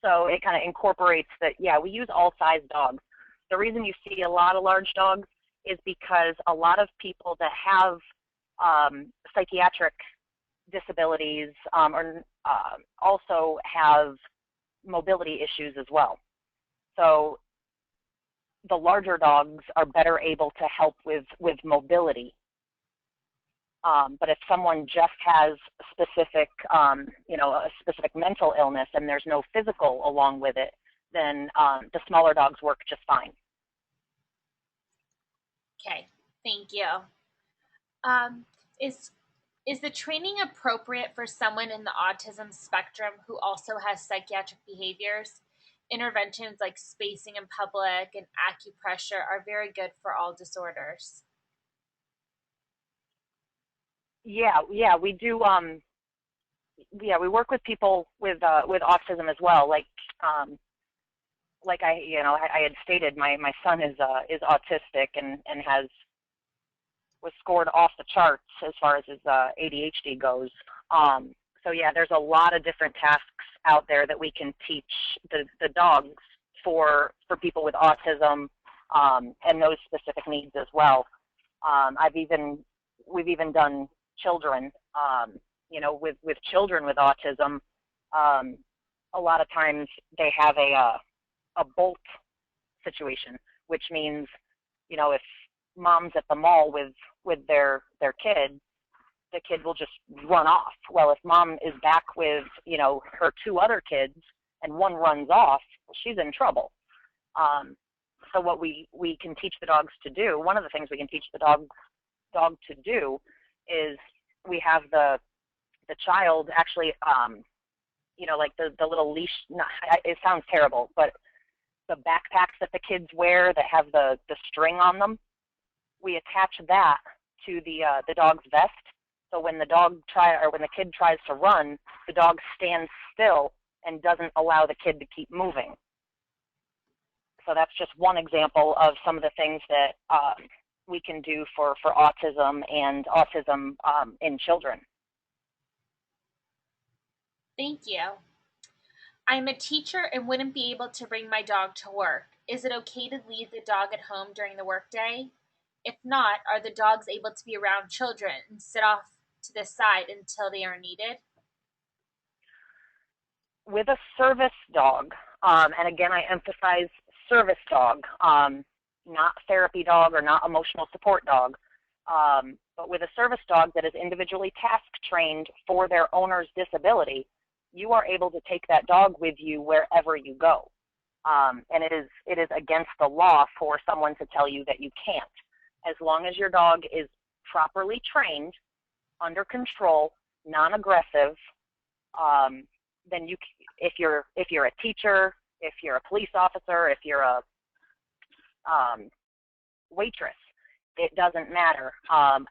Speaker 1: So it kind of incorporates that. Yeah, we use all size dogs. The reason you see a lot of large dogs is because a lot of people that have psychiatric disabilities also have mobility issues as well. So the larger dogs are better able to help with mobility. But if someone just has a specific mental illness and there's no physical along with it, then the smaller dogs work just fine.
Speaker 2: Okay, thank you. Is the training appropriate for someone in the autism spectrum who also has psychiatric behaviors? Interventions like spacing in public and acupressure are very good for all disorders.
Speaker 1: Yeah, we do. We work with people with autism as well. Like I had stated, my son is autistic and was scored off the charts as far as his ADHD goes. So yeah, there's a lot of different tasks out there that we can teach the dogs for people with autism and those specific needs as well. We've even done children, with children with autism. A lot of times they have a bolt situation, which means, if mom's at the mall with their kid, the kid will just run off. Well, if mom is back with, her 2 other kids and one runs off, she's in trouble. So what we can teach the dogs to do, one of the things we can teach the dog to do is we have the child actually, like the little leash, it sounds terrible, but the backpacks that the kids wear that have the string on them, we attach that to the dog's vest. So when the kid tries to run, the dog stands still and doesn't allow the kid to keep moving. So that's just one example of some of the things that we can do for autism and autism in children.
Speaker 2: Thank you. I'm a teacher and wouldn't be able to bring my dog to work. Is it okay to leave the dog at home during the workday? If not, are the dogs able to be around children and sit off to the side until they are needed?
Speaker 1: With a service dog, and again I emphasize service dog, not therapy dog or not emotional support dog, but with a service dog that is individually task trained for their owner's disability, you are able to take that dog with you wherever you go. And it is against the law for someone to tell you that you can't. As long as your dog is properly trained, under control, non-aggressive, then if you're a teacher, if you're a police officer, if you're a waitress, it doesn't matter.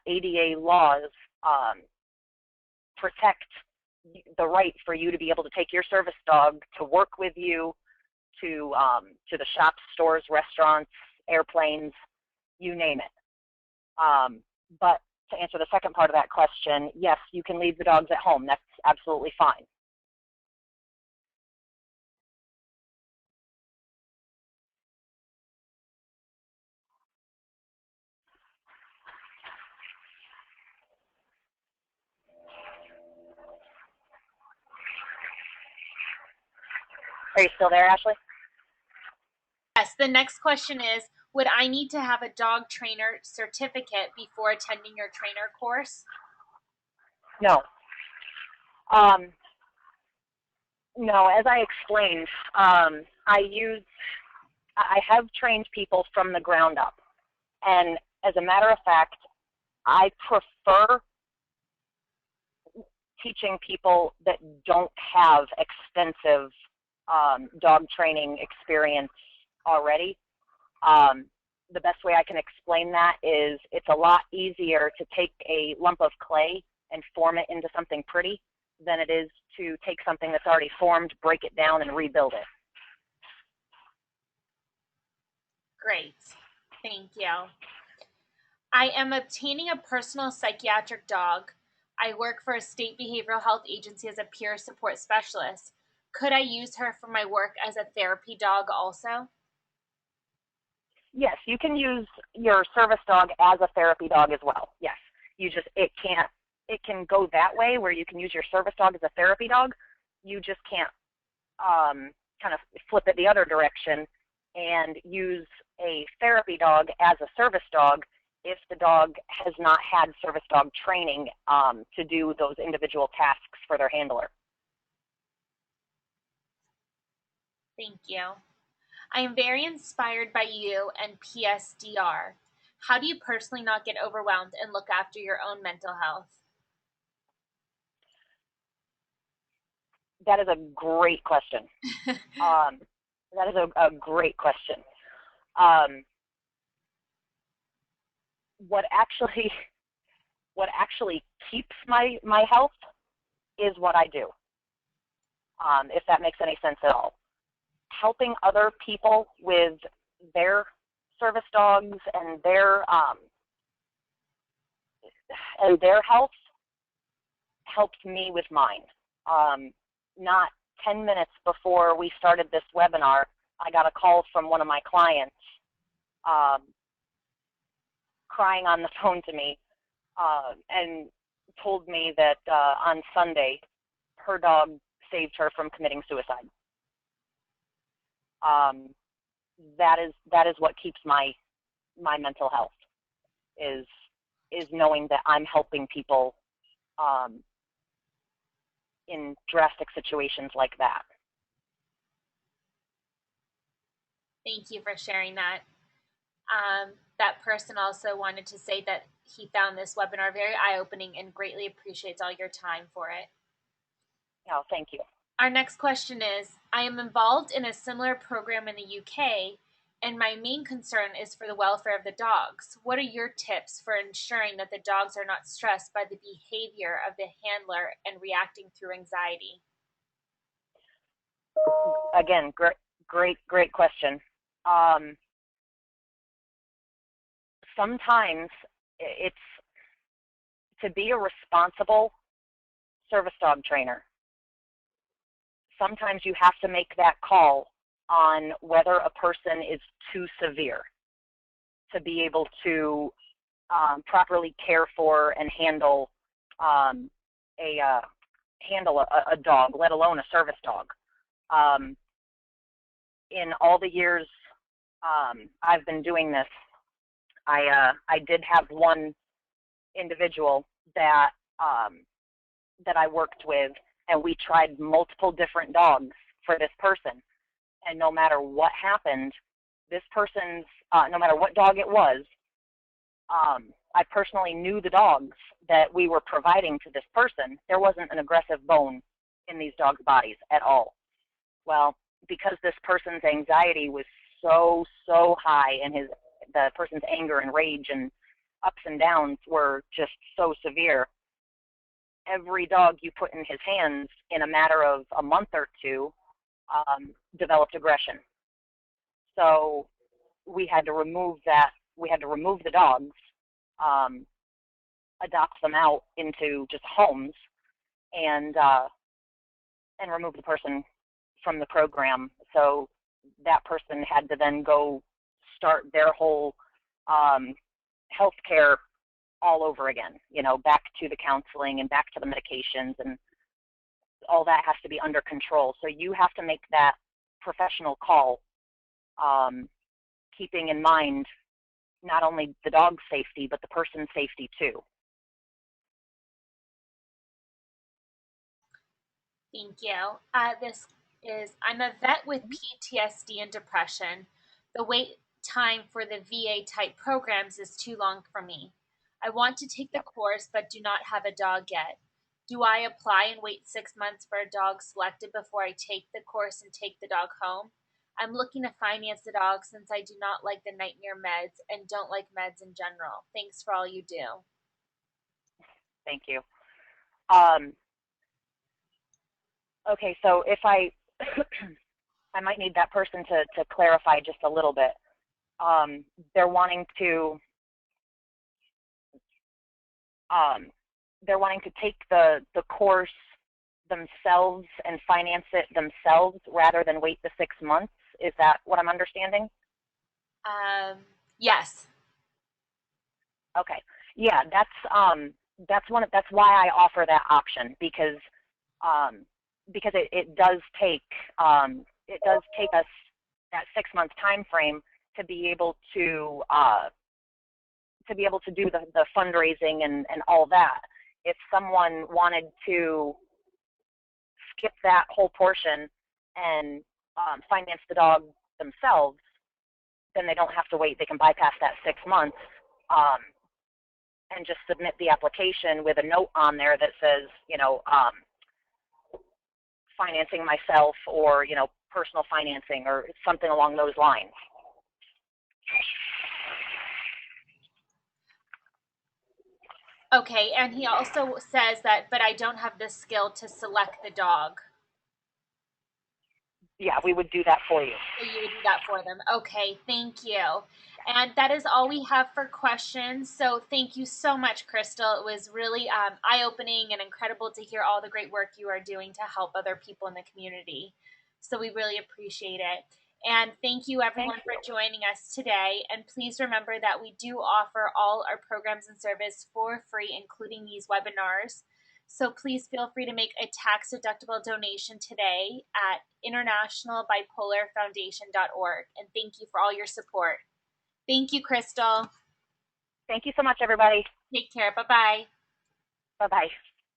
Speaker 1: ADA laws protect the right for you to be able to take your service dog to work with you, to the shops, stores, restaurants, airplanes, you name it. But to answer the second part of that question, yes, you can leave the dogs at home. That's absolutely fine. Are you still there, Ashley?
Speaker 2: Yes, the next question is, would I need to have a dog trainer certificate before attending your trainer course?
Speaker 1: No. No, as I explained, I have trained people from the ground up. And as a matter of fact, I prefer teaching people that don't have extensive dog training experience already. The best way I can explain that is it's a lot easier to take a lump of clay and form it into something pretty than it is to take something that's already formed, break it down, and rebuild it.
Speaker 2: Great. Thank you. I am obtaining a personal psychiatric dog. I work for a state behavioral health agency as a peer support specialist. Could I use her for my work as a therapy dog also?
Speaker 1: Yes, you can use your service dog as a therapy dog as well. Yes, it can go that way where you can use your service dog as a therapy dog. You just can't kind of flip it the other direction and use a therapy dog as a service dog if the dog has not had service dog training to do those individual tasks for their handler.
Speaker 2: Thank you. I am very inspired by you and P.S.D.R. How do you personally not get overwhelmed and look after your own mental health?
Speaker 1: That is a great question. That is a great question. What actually keeps my health is what I do, if that makes any sense at all. Helping other people with their service dogs and their health helps me with mine. Not 10 minutes before we started this webinar, I got a call from one of my clients crying on the phone to me and told me that on Sunday her dog saved her from committing suicide. That is what keeps my mental health, is knowing that I'm helping people in drastic situations like that.
Speaker 2: Thank you for sharing that. That person also wanted to say that he found this webinar very eye-opening and greatly appreciates all your time for it.
Speaker 1: Oh, thank you.
Speaker 2: Our next question is, I am involved in a similar program in the UK, and my main concern is for the welfare of the dogs. What are your tips for ensuring that the dogs are not stressed by the behavior of the handler and reacting through anxiety?
Speaker 1: Again, great question. Sometimes it's to be a responsible service dog trainer. Sometimes you have to make that call on whether a person is too severe to be able to properly care for and handle a dog, let alone a service dog. In all the years I've been doing this, I did have one individual that I worked with, and we tried multiple different dogs for this person. And no matter what happened, this person's, no matter what dog it was, I personally knew the dogs that we were providing to this person. There wasn't an aggressive bone in these dogs' bodies at all. Well, because this person's anxiety was so high, and the person's anger and rage and ups and downs were just so severe, every dog you put in his hands in a matter of a month or two developed aggression. So we had to remove that. We had to remove the dogs, adopt them out into just homes, and remove the person from the program. So that person had to then go start their whole health care all over again, you know, back to the counseling and back to the medications, and all that has to be under control. So you have to make that professional call, keeping in mind not only the dog's safety, but the person's safety too.
Speaker 2: Thank you. This is, I'm a vet with PTSD and depression. The wait time for the VA type programs is too long for me. I want to take the course, but do not have a dog yet. Do I apply and wait 6 months for a dog selected before I take the course and take the dog home? I'm looking to finance the dog since I do not like the nightmare meds and don't like meds in general. Thanks for all you do.
Speaker 1: Thank you. Okay, so if I might need that person to clarify just a little bit. They're wanting to take the course themselves and finance it themselves rather than wait the 6 months. Is that what I'm understanding?
Speaker 2: Yes.
Speaker 1: Okay. Yeah, that's why I offer that option, because it does take us that 6 month time frame to be able to do the fundraising and all that. If someone wanted to skip that whole portion and finance the dog themselves, then they don't have to wait. They can bypass that 6 months and just submit the application with a note on there that says, you know, financing myself, or, you know, personal financing or something along those lines.
Speaker 2: Okay, and he also says that, but I don't have the skill to select the dog.
Speaker 1: Yeah, we would do that for you.
Speaker 2: So you would do that for them. Okay, thank you. And that is all we have for questions. So thank you so much, Crystal. It was really eye-opening and incredible to hear all the great work you are doing to help other people in the community. So we really appreciate it. And thank you, everyone, for joining us today. And please remember that we do offer all our programs and service for free, including these webinars. So please feel free to make a tax-deductible donation today at internationalbipolarfoundation.org. And thank you for all your support. Thank you, Crystal.
Speaker 1: Thank you so much, everybody.
Speaker 2: Take care. Bye-bye.
Speaker 1: Bye-bye.